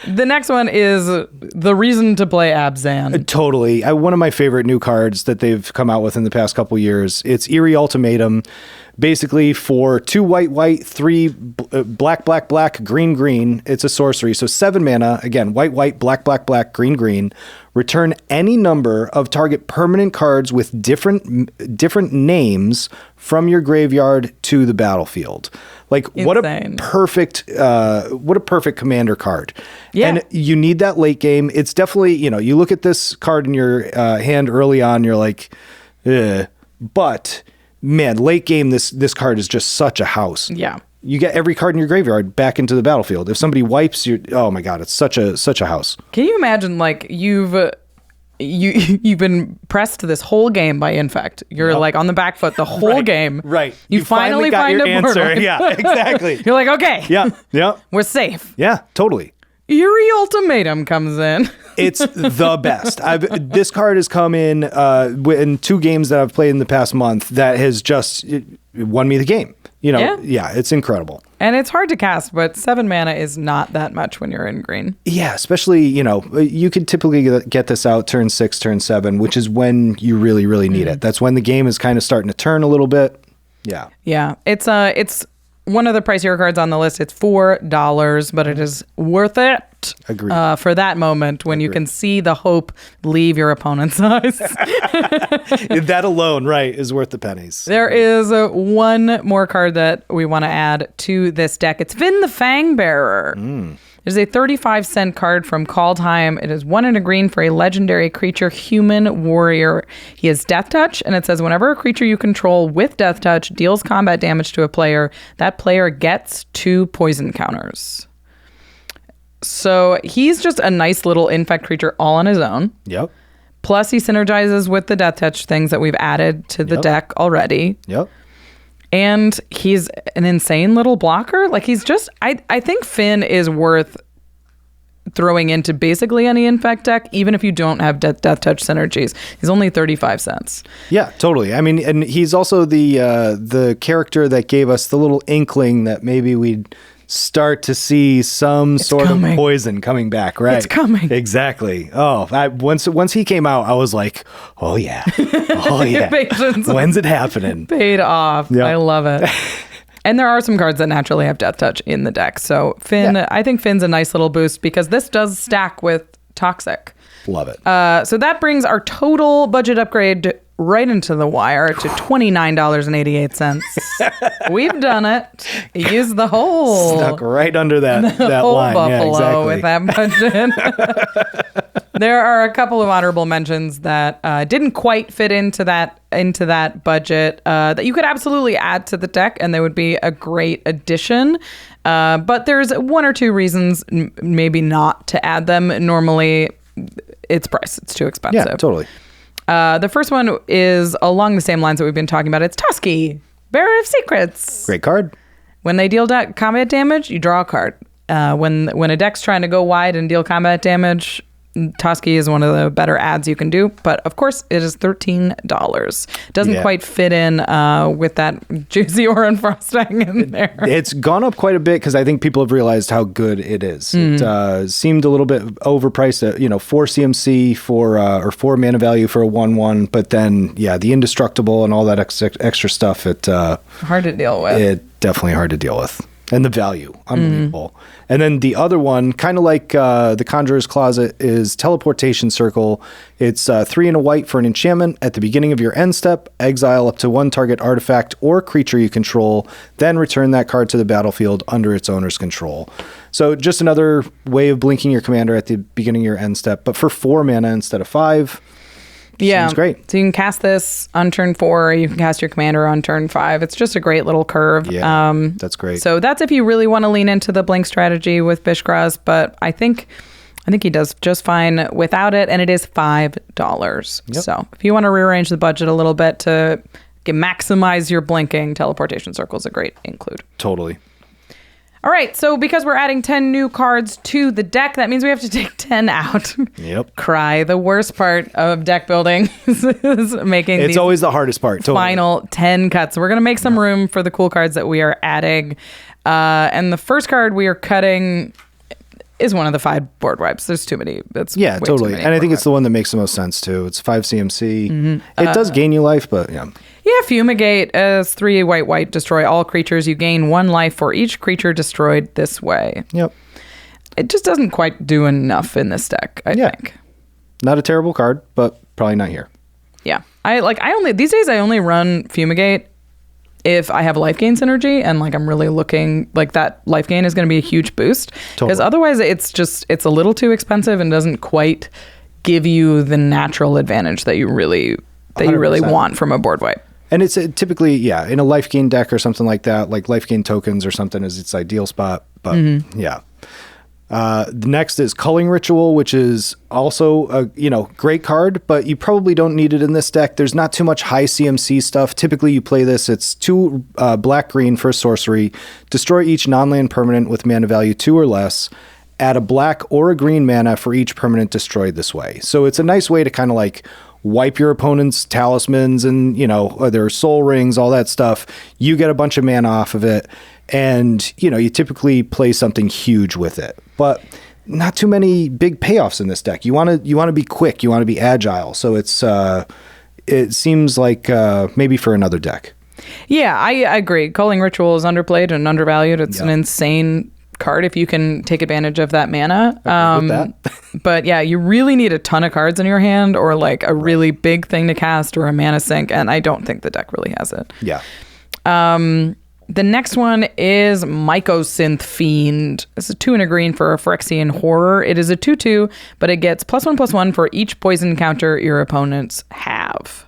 The next one is the reason to play Abzan.
Totally. One of my favorite new cards that they've come out with in the past couple years. It's Eerie Ultimatum. Basically, for 2 white, 3 black, green. It's a sorcery. So 7 mana. Again, white, black, green. Return any number of target permanent cards with different names from your graveyard to the battlefield. Like,
insane.
what a perfect commander card.
Yeah.
And you need that late game. It's definitely, you look at this card in your hand early on, you're like, ugh. But man, late game, this card is just such a house.
Yeah.
You get every card in your graveyard back into the battlefield. If somebody wipes you, oh my God, it's such a house.
Can you imagine, like, you've been pressed this whole game by infect. You're like on the back foot the whole game.
Right.
You finally
got
find
your
a
answer.
portal.
Yeah, exactly.
You're like, okay.
Yeah.
We're safe.
Yeah, totally.
Eerie Ultimatum comes in.
It's the best. This card has come in 2 games that I've played in the past month that has just won me the game. Yeah, it's incredible.
And it's hard to cast, but 7 mana is not that much when you're in green.
Yeah, especially, you could typically get this out turn 6, turn 7, which is when you really, really need it. That's when the game is kind of starting to turn a little bit. Yeah.
Yeah. It's one of the pricier cards on the list. It's $4, but it is worth it.
Agreed.
For that moment when you can see the hope leave your opponent's eyes.
That alone, right, is worth the pennies.
There is one more card that we want to add to this deck. It's Finn the Fangbearer. It is a 35-cent card from Kaldheim. It is 1 and a green for a legendary creature, human warrior. He has Death Touch, and it says whenever a creature you control with Death Touch deals combat damage to a player, that player gets 2 poison counters. So he's just a nice little infect creature all on his own.
Yep.
Plus he synergizes with the Death Touch things that we've added to the deck already.
Yep.
And he's an insane little blocker. Like he's just, I think Finn is worth throwing into basically any infect deck, even if you don't have Death Touch synergies. He's only 35 cents.
Yeah, totally. I mean, and he's also the character that gave us the little inkling that maybe we'd start to see some sort of poison coming back, right?
It's coming.
Exactly. Oh, once he came out, I was like, oh yeah. Oh yeah. When's it happening?
Paid off. Yep. I love it. And there are some cards that naturally have Death Touch in the deck. So Finn, I think Finn's a nice little boost because this does stack with Toxic.
Love it.
So that brings our total budget upgrade right into the wire to $29.88. We've done it. Use the whole
stuck right under that
whole
line.
buffalo
Yeah, exactly.
with that budget. There are a couple of honorable mentions that didn't quite fit into that budget that you could absolutely add to the deck, and they would be a great addition. But there's 1 or 2 reasons maybe not to add them. Normally, it's price. It's too expensive.
Yeah, totally.
The first one is along the same lines that we've been talking about. It's Tusky, Bearer of Secrets.
Great card.
When they deal combat damage, you draw a card. When a deck's trying to go wide and deal combat damage, Tusky is one of the better ads you can do. But of course, it is $13. Doesn't quite fit in with that juicy Oran Frostang in there.
It's gone up quite a bit because I think people have realized how good it is. It seemed a little bit overpriced at 4 CMC for or 4 mana value for a 1/1, but then the indestructible and all that extra stuff.
Hard to deal with.
It definitely hard to deal with. And the value, unbelievable. And then the other one, kind of like the Conjurer's Closet, is Teleportation Circle. It's 3 and a white for an enchantment. At the beginning of your end step, exile up to 1 target artifact or creature you control, then return that card to the battlefield under its owner's control. So just another way of blinking your commander at the beginning of your end step, but for 4 mana instead of 5.
Yeah,
seems great.
So you can cast this on turn 4. You can cast your commander on turn 5. It's just a great little curve.
Yeah, that's great.
So that's if you really want to lean into the blink strategy with Bishgraz, but I think he does just fine without it, and it is $5. Yep. So if you want to rearrange the budget a little bit to maximize your blinking, Teleportation Circle is a great include.
Totally.
All right, so because we're adding 10 new cards to the deck, that means we have to take 10 out.
Yep.
Cry. The worst part of deck building is making
It's always the hardest part. Totally.
Final 10 cuts. So we're going to make some room for the cool cards that we are adding. And the first card we are cutting is one of the 5 board wipes. There's too many. That's way
totally.
Too many
and I think it's
wipes.
the one that makes the most sense too. It's 5 CMC. It does gain you life, but yeah.
Yeah, Fumigate as 3 white, destroy all creatures. You gain 1 life for each creature destroyed this way.
Yep.
It just doesn't quite do enough in this deck, I think.
Not a terrible card, but probably not here.
Yeah. These days I only run Fumigate if I have life gain synergy and I'm really looking like that life gain is going to be a huge boost. Because otherwise it's a little too expensive and doesn't quite give you the natural advantage that you really 100%. Want from a board wipe.
And it's typically, in a life gain deck or something like that, like life gain tokens or something is its ideal spot. But the next is Culling Ritual, which is also a great card, but you probably don't need it in this deck. There's not too much high CMC stuff. Typically you play this, it's 2 black-green for a sorcery, destroy each non-land permanent with mana value 2 or less, add a black or a green mana for each permanent destroyed this way. So it's a nice way to kind of wipe your opponent's talismans and, their soul rings, all that stuff. You get a bunch of mana off of it. And, you typically play something huge with it. But not too many big payoffs in this deck. You want to be quick. You want to be agile. So it seems like maybe for another deck.
Yeah, I agree. Culling Ritual is underplayed and undervalued. It's an insane card if you can take advantage of that mana.
With that.
But yeah, you really need a ton of cards in your hand or like a really big thing to cast or a mana sink, and I don't think the deck really has it.
Yeah.
The next one is Mycosynth Fiend. This is 2 and a green for a Phyrexian Horror. It is a 2/2, but it gets +1/+1 for each poison counter your opponents have.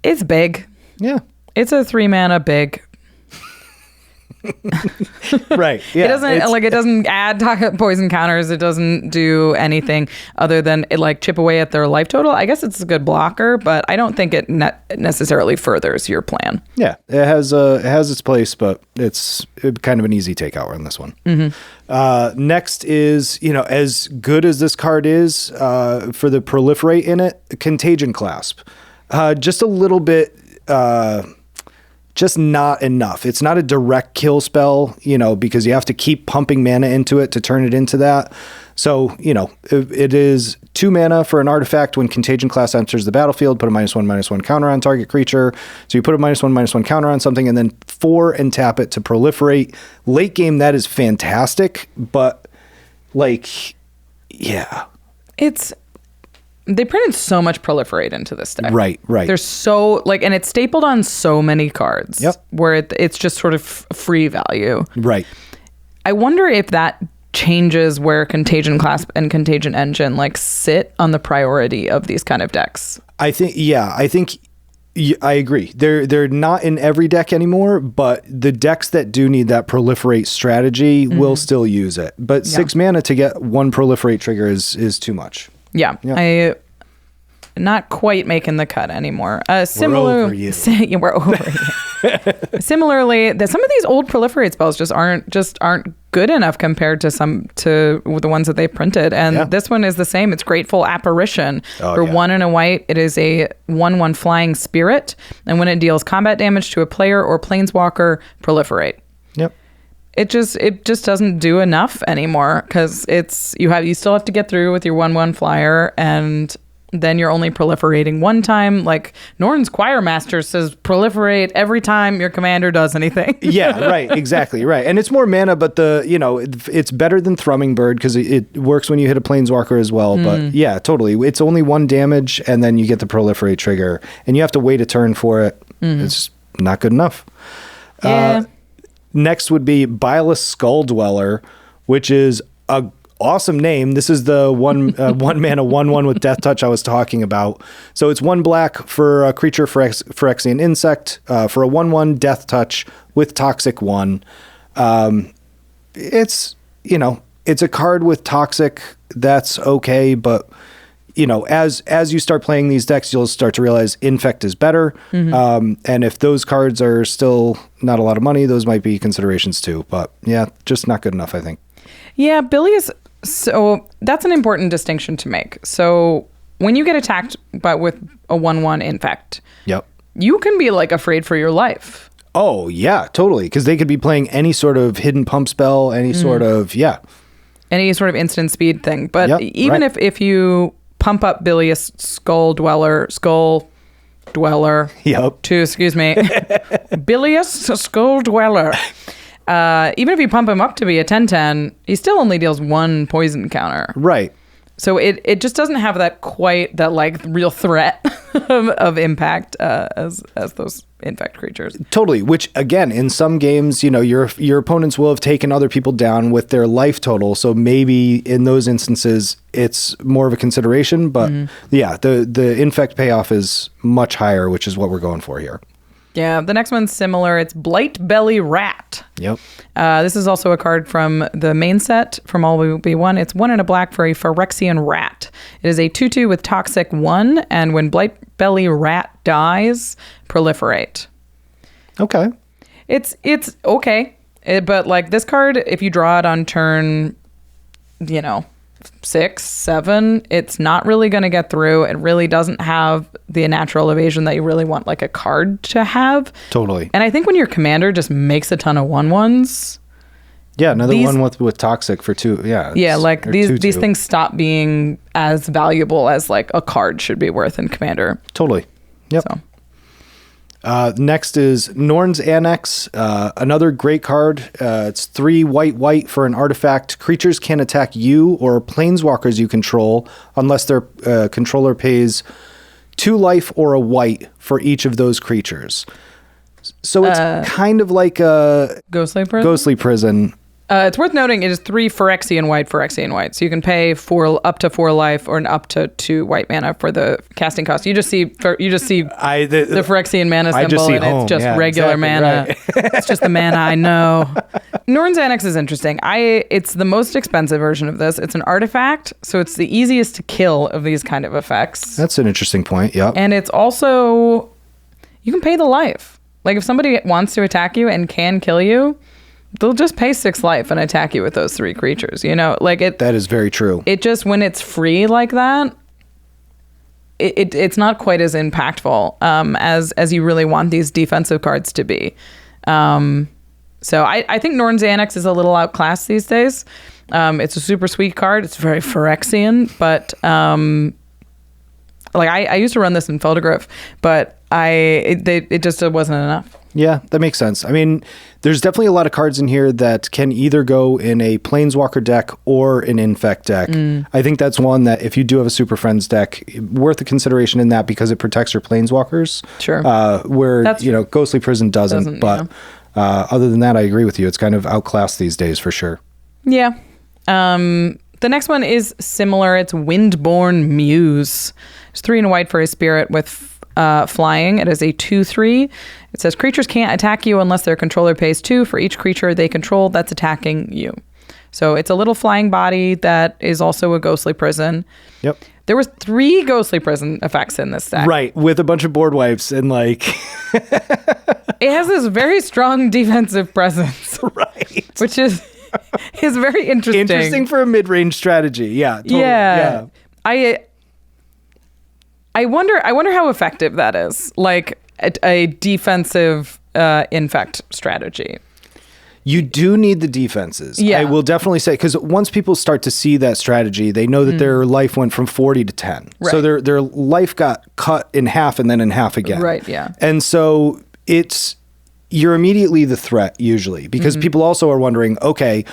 It's big.
Yeah.
It's a 3 mana big.
Right. Yeah.
It doesn't add poison counters. It doesn't do anything other than it like chip away at their life total. I guess it's a good blocker, but I don't think it necessarily furthers your plan.
Yeah, it has its place, but it's kind of an easy takeout on this one. Mm-hmm. Next is, as good as this card is for the proliferate in it, Contagion Clasp. Just a little bit. Just not enough. It's not a direct kill spell, because you have to keep pumping mana into it to turn it into that. So, it is 2 mana for an artifact. When Contagion Class enters the battlefield, put a -1/-1 counter on target creature. So you put a -1/-1 counter on something and then 4 and tap it to proliferate. Late game, that is fantastic, but
They printed so much proliferate into this deck.
Right.
There's so and it's stapled on so many cards.
Yep.
Where it's just sort of free value.
Right.
I wonder if that changes where Contagion Clasp and Contagion Engine sit on the priority of these kind of decks.
I think I agree. They're not in every deck anymore, but the decks that do need that proliferate strategy will still use it. But 6 mana to get 1 proliferate trigger is too much.
Yeah. I not quite making the cut anymore.
We're over you.
We're over you. Similarly, some of these old proliferate spells just aren't good enough compared to the ones that they printed. And this one is the same. It's Grateful Apparition. For 1 and a white, it is a 1/1 flying spirit, and when it deals combat damage to a player or planeswalker, proliferate.
Yep.
It just doesn't do enough anymore because you still have to get through with your 1/1 flyer, and then you're only proliferating one time. Like Norn's Choirmaster says, proliferate every time your commander does anything.
Yeah, right, exactly, right. And it's more mana, but it's better than Thrumming Bird because it works when you hit a planeswalker as well. But yeah, totally. It's only 1 damage, and then you get the proliferate trigger, and you have to wait a turn for it. It's not good enough.
Yeah.
Next would be Bilious Skull Dweller, which is a awesome name. This is the one mana 1/1 with Death Touch I was talking about. So it's 1 black for a creature Phyrexian insect for a 1/1 Death Touch with Toxic 1. It's a card with Toxic that's okay, but as you start playing these decks, you'll start to realize Infect is better. And if those cards are still not a lot of money, those might be considerations too. But yeah, just not good enough, I think.
Yeah, Bilious. So that's an important distinction to make. So when you get attacked but with a 1/1 Infect, you can be afraid for your life.
Oh, yeah, totally. Because they could be playing any sort of hidden pump spell, any sort of
instant speed thing. But even if you pump up Bilious Skull Dweller. Bilious Skull Dweller. Even if you pump him up to be a 10/10, he still only deals 1 poison counter.
Right.
So it just doesn't have that real threat of impact as those infect creatures.
Totally. Which again, in some games, your opponents will have taken other people down with their life total. So maybe in those instances, it's more of a consideration. But yeah, the infect payoff is much higher, which is what we're going for here.
Yeah, the next one's similar. It's Blight Belly Rat.
Yep.
This is also a card from the main set from All We Be One. It's 1 and a black for a Phyrexian Rat. It is a 2/2 with Toxic 1, and when Blight Belly Rat dies, proliferate.
Okay.
It's okay. But this card, if you draw it on turn, 6, 7, it's not really going to get through. It really doesn't have the natural evasion that you really want a card to have.
Totally.
And I think when your commander just makes a ton of 1/1s.
Yeah, another one with Toxic for 2. Yeah.
Yeah, these things stop being as valuable as a card should be worth in commander.
Totally. Yep.
So.
Next is Norn's Annex, another great card. It's 3 white for an artifact. Creatures can attack you or planeswalkers you control unless their controller pays 2 life or a white for each of those creatures. So it's kind of like a Ghostly Prison.
It's worth noting it is 3 Phyrexian white. So you can pay up to 4 life or up to 2 white mana for the casting cost. You just see the Phyrexian mana symbol, and it's just regular mana. Right. It's just the mana I know. Norn's Annex is interesting. It's the most expensive version of this. It's an artifact, so it's the easiest to kill of these kind of effects.
That's an interesting point. Yeah,
and it's also you can pay the life. Like if somebody wants to attack you and can kill you, they'll just pay 6 life and attack you with those 3 creatures, like it.
That is very true.
It just, when it's free like that, it's not quite as impactful as you really want these defensive cards to be. So I think Norn's Annex is a little outclassed these days. It's a super sweet card. It's very Phyrexian, but I used to run this in Feldegriff, but it just wasn't enough.
Yeah, that makes sense. I mean, there's definitely a lot of cards in here that can either go in a Planeswalker deck or an Infect deck. I think that's one that if you do have a Super Friends deck, worth a consideration in that because it protects your Planeswalkers.
Sure.
Where, Ghostly Prison doesn't. But other than that, I agree with you. It's kind of outclassed these days for sure. Yeah.
The next one is similar. It's Windborn Muse. It's 3 and white for a spirit with flying. It is a 2/3. It says creatures can't attack you unless their controller pays 2 for each creature they control that's attacking you. So it's a little flying body that is also a Ghostly Prison.
Yep.
There was 3 Ghostly Prison effects in this deck.
Right, with a bunch of board wipes and
It has this very strong defensive presence.
Right.
Which is very interesting.
Interesting for a mid-range strategy. Yeah, totally.
Yeah. I wonder how effective that is. Like a defensive infect strategy.
You do need the defenses.
Yeah.
I will definitely say, because once people start to see that strategy, they know that their life went from 40 to 10.
Right.
So their life got cut in half and then in half again.
Right, yeah.
And so you're immediately the threat usually, because people also are wondering, okay,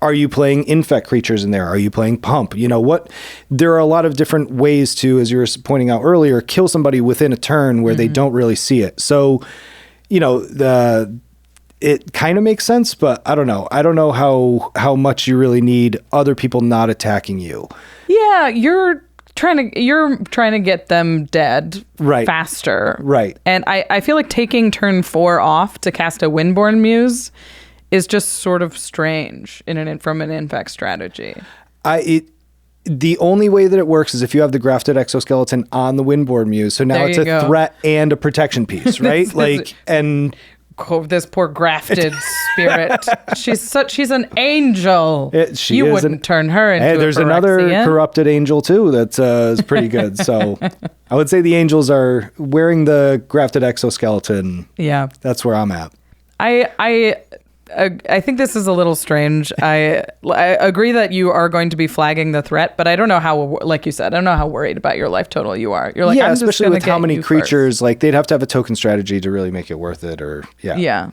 are you playing infect creatures in there? Are you playing pump? There are a lot of different ways to, as you were pointing out earlier, kill somebody within a turn where they don't really see it. So, it kind of makes sense, but I don't know. I don't know how much you really need other people not attacking you.
Yeah, you're trying to get them dead faster.
Right.
And I feel like taking turn 4 off to cast a Windborn Muse is just sort of strange from an infect strategy.
The only way that it works is if you have the grafted exoskeleton on the Windborn Muse. So now it's a threat and a protection piece, right?
This poor grafted spirit. She's an angel. You wouldn't turn her into
there's
a
another
Phyrexian.
corrupted angel too that is pretty good. So I would say the angels are wearing the grafted exoskeleton.
Yeah.
That's where I'm at.
I think this is a little strange. I agree that you are going to be flagging the threat, but I don't know how, like you said, I don't know how worried about your life total you are. You're like,
yeah,
I'm
especially
just
with how many creatures,
first.
they'd have to have a token strategy to really make it worth it, or yeah.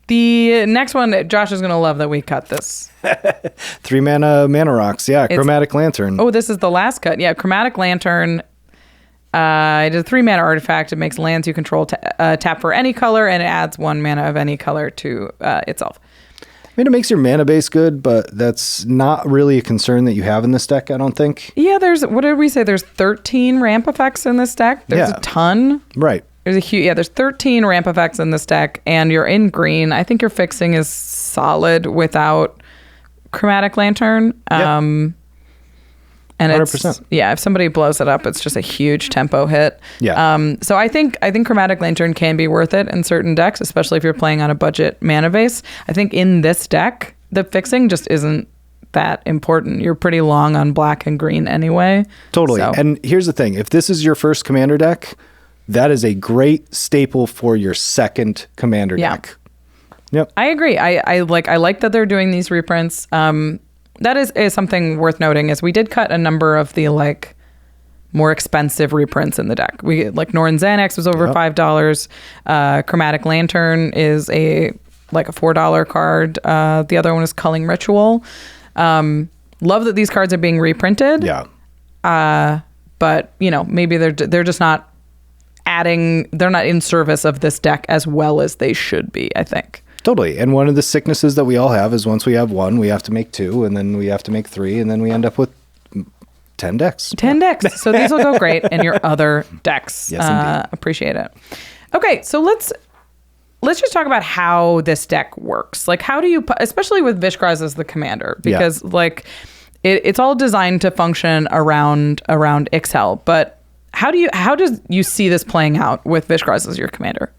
The next one, Josh is going to love that we cut this.
3 mana rocks. Yeah, Chromatic Lantern.
Oh, this is the last cut. Yeah, Chromatic Lantern. It is a 3 mana artifact. It makes lands you control tap for any color, and it adds 1 mana of any color to itself.
I mean, it makes your mana base good, but that's not really a concern that you have in this deck, I don't think.
Yeah, what did we say? There's 13 ramp effects in this deck. There's a ton.
Right.
There's 13 ramp effects in this deck, and you're in green. I think your fixing is solid without Chromatic Lantern.
Yep.
And
100%.
If somebody blows it up, it's just a huge tempo hit.
Yeah.
So I think Chromatic Lantern can be worth it in certain decks, especially if you're playing on a budget mana base. I think in this deck, the fixing just isn't that important. You're pretty long on black and green anyway.
Totally.
So.
And here's the thing. If this is your first commander deck, that is a great staple for your second commander deck. Yep.
I agree. I like that they're doing these reprints. That is something worth noting is we did cut a number of the more expensive reprints in the deck. We like Norn Xanax was over $5. Chromatic Lantern is a $4 card. The other one is Culling Ritual. Love that these cards are being reprinted.
Yeah.
But maybe they're just not they're not in service of this deck as well as they should be, I think.
Totally. And one of the sicknesses that we all have is once we have one, we have to make two, and then we have to make three, and then we end up with 10 decks.
10 decks. So these will go great in your other decks.
Yes, indeed.
Appreciate it. Okay, so let's just talk about how this deck works. Like, how do you, especially with Vishgraz as the commander, because it's all designed to function around Ixhel, but how does you see this playing out with Vishgraz as your commander?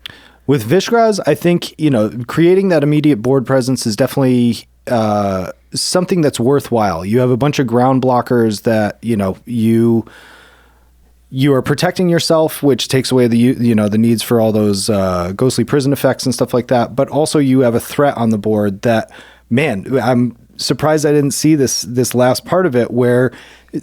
With Vishgraz, I think, creating that immediate board presence is definitely something that's worthwhile. You have a bunch of ground blockers that, you are protecting yourself, which takes away the needs for all those ghostly prison effects and stuff like that. But also you have a threat on the board that, man, I'm surprised I didn't see this last part of it, where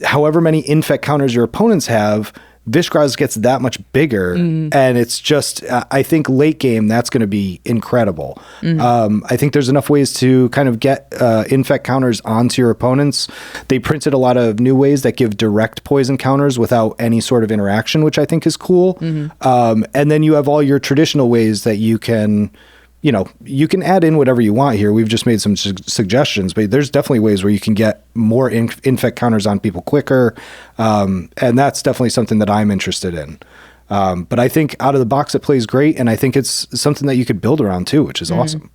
however many infect counters your opponents have, Vishgraz gets that much bigger, and it's just, I think late game, that's going to be incredible. I think there's enough ways to kind of get infect counters onto your opponents. They printed a lot of new ways that give direct poison counters without any sort of interaction, which I think is cool. And then you have all your traditional ways that you can add in whatever you want here. We've just made some suggestions, but there's definitely ways where you can get more infect counters on people quicker. And that's definitely something that I'm interested in. But I think out of the box, it plays great. And I think it's something that you could build around too, which is awesome.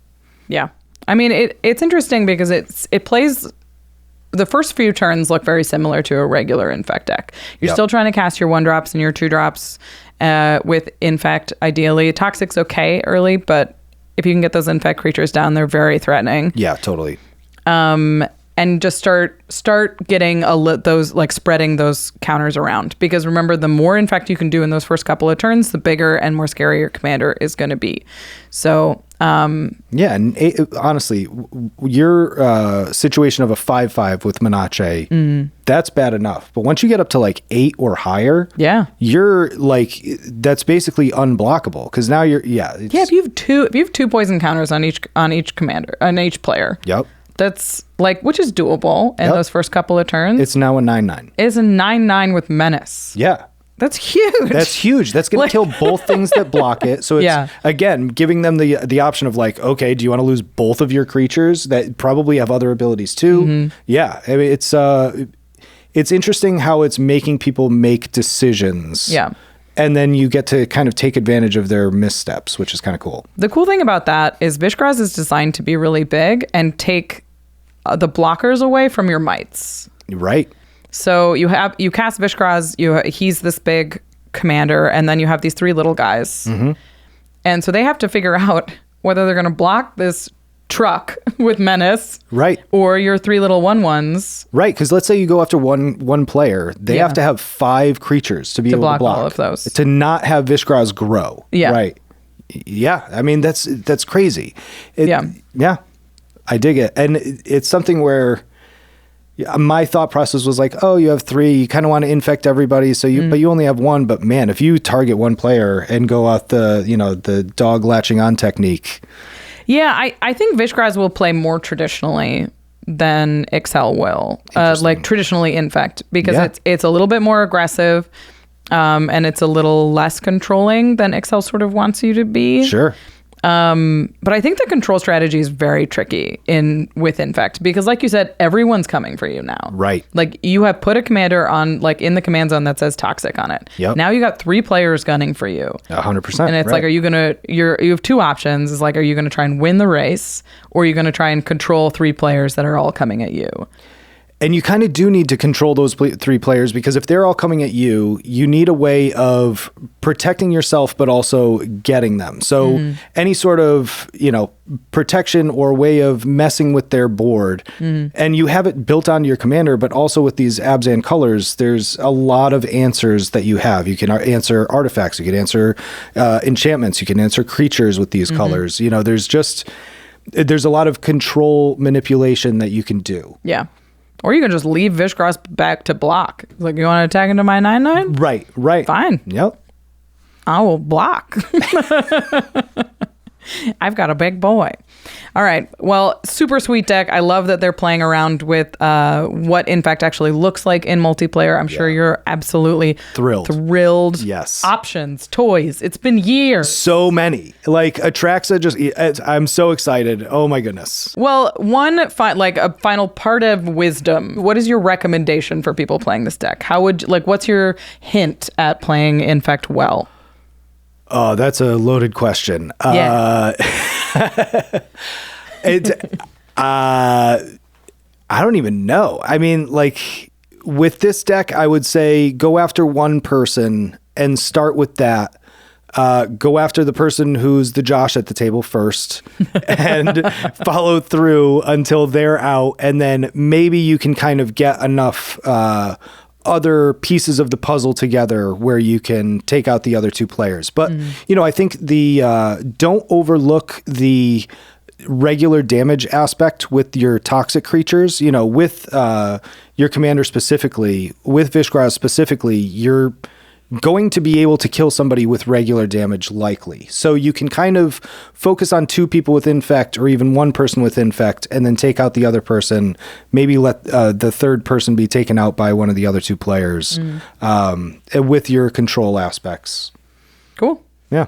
Yeah. I mean, it's interesting because it plays, the first few turns look very similar to a regular infect deck. You're still trying to cast your 1-drops and your 2-drops with infect, ideally. Toxic's okay early, but if you can get those infect creatures down, they're very threatening.
Yeah, totally.
And just start getting those, like, spreading those counters around. Because remember, the more infect you can do in those first couple of turns, the bigger and more scary your commander is going to be. So
yeah, and honestly, your situation of a 5/5 with Menace, that's bad enough. But once you get up to like 8 or higher, you're like, that's basically unblockable, because now you're
if you have two poison counters on each commander, on each player.
Yep.
That's like, which is doable in those first couple of turns.
It's now a 9/9.
It's a 9/9 with Menace.
Yeah.
That's huge.
That's huge. That's going to kill both things that block it. So it's, again, giving them the option of like, okay, do you want to lose both of your creatures that probably have other abilities too? Yeah. I mean, it's interesting how it's making people make decisions. Yeah. And then you get to kind of take advantage of their missteps, which is kind of cool.
The cool thing about that is Vishgraz is designed to be really big and take the blockers away from your mites.
Right.
So you cast Vishgraz, he's this big commander, and then you have these 3 little guys. And so they have to figure out whether they're going to block this truck with Menace,
right,
or your 3 little 1/1s.
Right, because let's say you go after one player, they have to have 5 creatures to be able to block
all of those.
To not have Vishgraz grow.
Yeah.
Right. Yeah. I mean, that's crazy. Yeah, I dig it. And it's something where my thought process was like, oh, you have 3, you kind of want to infect everybody, so but you only have 1. But man, if you target one player and go out the dog latching on technique. Yeah,
I think Vishgraz will play more traditionally than Ixhel will, like traditionally infect, because it's a little bit more aggressive, and it's a little less controlling than Ixhel sort of wants you to be.
Sure.
But I think the control strategy is very tricky with infect, because like you said, everyone's coming for you now. Right. Like you have put a commander on, like in the command zone that says toxic on it. Yep. Now you got 3 players gunning for you.
100%.
And it's like, you have 2 options. It's like, are you going to try and win the race, or are you going to try and control 3 players that are all coming at you?
And you kind of do need to control those 3 players, because if they're all coming at you, you need a way of protecting yourself, but also getting them. So any sort of, protection or way of messing with their board, and you have it built onto your commander, but also with these Abzan colors, there's a lot of answers that you have. You can answer artifacts, you can answer enchantments, you can answer creatures with these colors. There's a lot of control manipulation that you can do.
Yeah. Or you can just leave Vishgras back to block. Like, you want to attack into my 9/9?
Right.
Fine.
Yep.
I will block. I've got a big boy. All right. Well, super sweet deck. I love that they're playing around with what Infect actually looks like in multiplayer. I'm sure you're absolutely thrilled.
Yes.
Options, toys. It's been years.
So many. Like Atraxa, I'm so excited. Oh my goodness.
Well, a final part of wisdom. What is your recommendation for people playing this deck? What's your hint at playing Infect well?
Oh, that's a loaded question.
Yeah.
I don't even know. I mean, like with this deck, I would say go after one person and start with that. Go after the person who's the Josh at the table first and follow through until they're out. And then maybe you can kind of get enough other pieces of the puzzle together where you can take out the other two players. But, I think don't overlook the regular damage aspect with your toxic creatures. With your commander specifically, with Vishgras specifically, you're going to be able to kill somebody with regular damage likely. So you can kind of focus on two people with Infect or even one person with Infect and then take out the other person, maybe let the third person be taken out by one of the other two players with your control aspects.
Cool.
Yeah.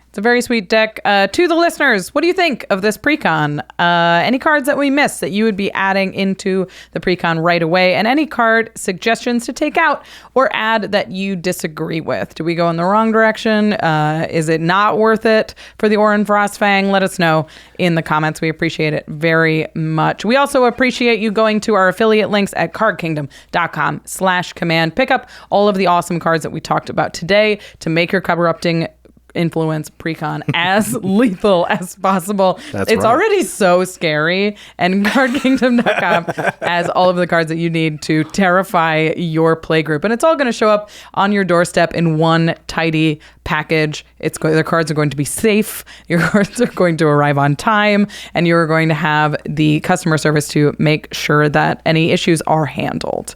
It's a very sweet deck. To the listeners, what do you think of this precon? Any cards that we missed that you would be adding into the precon right away? And any card suggestions to take out or add that you disagree with? Do we go in the wrong direction? Is it not worth it for the Oran Frostfang? Let us know in the comments. We appreciate it very much. We also appreciate you going to our affiliate links at cardkingdom.com/command. Pick up all of the awesome cards that we talked about today to make your corrupting influence precon as lethal as possible. It's already so scary, and cardkingdom.com has all of the cards that you need to terrify your playgroup, and it's all going to show up on your doorstep in one tidy package. The cards are going to be safe, your cards are going to arrive on time, and you're going to have the customer service to make sure that any issues are handled.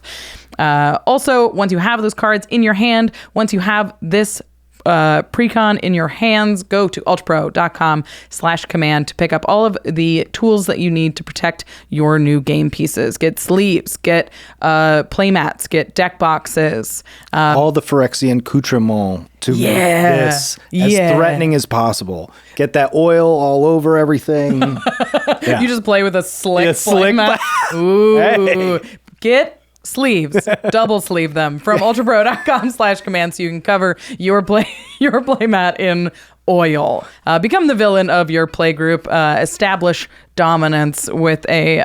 Also, once you have those cards in your hand, once you have this precon in your hands, go to ultrapro.com/command to pick up all of the tools that you need to protect your new game pieces. Get sleeves, get playmats, get deck boxes.
All the Phyrexian accoutrement to make this as threatening as possible. Get that oil all over everything.
You just play with a slick playmat. Ooh.
Hey.
Get sleeves, double sleeve them from ultrapro.com/command so you can cover your playmat in oil. Become the villain of your playgroup. Establish dominance with a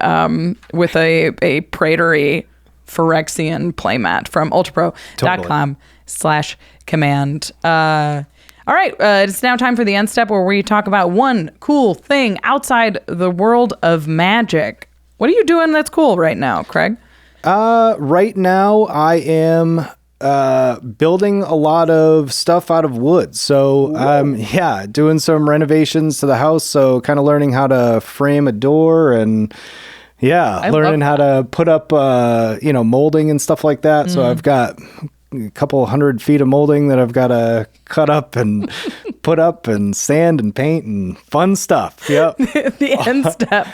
Praetory Phyrexian playmat from ultrapro.com/command. All right, it's now time for the end step where we talk about one cool thing outside the world of Magic. What are you doing that's cool right now, Craig?
Right now I am building a lot of stuff out of wood. So doing some renovations to the house. So kind of learning how to frame a door and learning how to put up molding and stuff like that. So I've got a couple 100 feet of molding that I've got to cut up and put up and sand and paint and fun stuff. Yep.
The end step.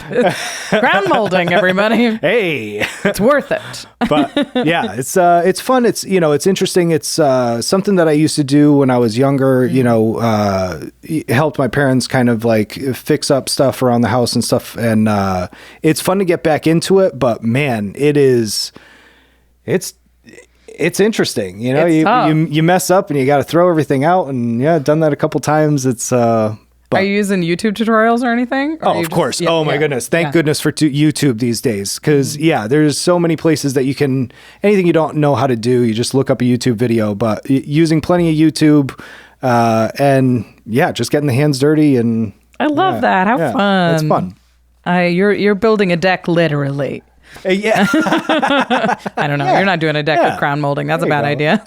Ground molding, everybody.
Hey.
It's worth it.
But yeah, it's fun. It's, it's interesting. It's something that I used to do when I was younger, helped my parents kind of like fix up stuff around the house and stuff. And it's fun to get back into it, but man, it's interesting, you mess up and you got to throw everything out, and done that a couple times. It's
are you using YouTube tutorials or anything? Or
of course. My goodness. Thank goodness for YouTube these days. Cause there's so many places that you can, anything you don't know how to do, you just look up a YouTube video, but using plenty of YouTube, and just getting the hands dirty. And
I love that. How fun.
It's fun.
You're building a deck literally.
Yeah.
I don't know. You're not doing a deck with crown molding. That's a bad idea.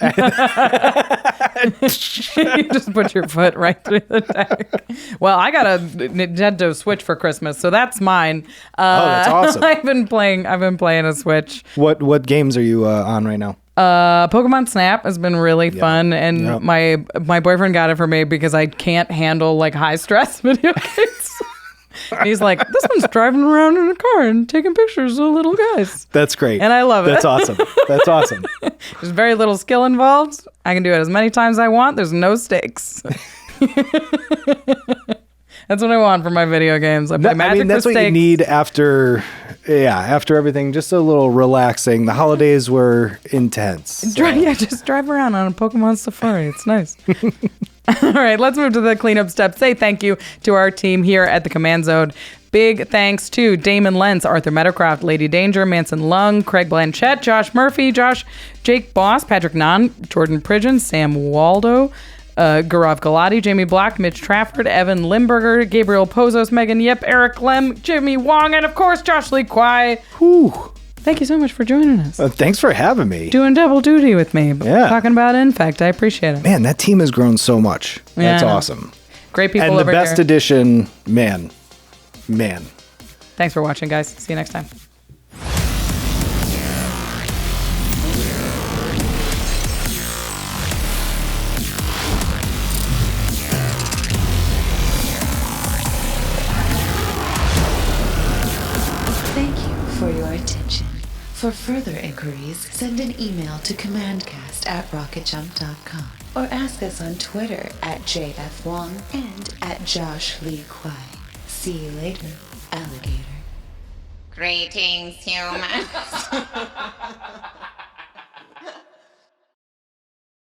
You just put your foot right through the deck. Well, I got a Nintendo Switch for Christmas, so that's mine.
That's awesome.
I've been playing a Switch.
What games are you on right now?
Pokemon Snap has been really fun, and my boyfriend got it for me because I can't handle like high stress video games. And he's like, this one's driving around in a car and taking pictures of little guys.
That's great.
And I love it.
That's awesome. That's awesome.
There's very little skill involved. I can do it as many times as I want. There's no stakes. That's what I want for my video games. I play Magic
that's
for
what
stakes.
you need after everything. Just a little relaxing. The holidays were intense.
Just drive around on a Pokemon safari. It's nice. All right, let's move to the cleanup steps. Say thank you to our team here at the Command Zone. Big thanks to Damon Lentz, Arthur Meadowcroft, Lady Danger, Manson Lung, Craig Blanchett, Josh Murphy, Jake Boss, Patrick Nahn, Jordan Pridgeon, Sam Waldo, Gaurav Galati, Jamie Black, Mitch Trafford, Evan Limburger, Gabriel Pozos, Megan Yip, Eric Lem, Jimmy Wong, and of course, Josh Lee Kwai.
Whew.
Thank you so much for joining us.
Thanks for having me.
Doing double duty with me. Talking about Infect. I appreciate it.
Man, that team has grown so much. That's awesome.
Great people
and
over
the best
here.
edition, man.
Thanks for watching, guys. See you next time.
Thank you for your attention. For further inquiries, send an email to commandcast@rocketjump.com or ask us on Twitter @JFWong and @JoshLeeQuai. See you later, alligator.
Greetings, humans.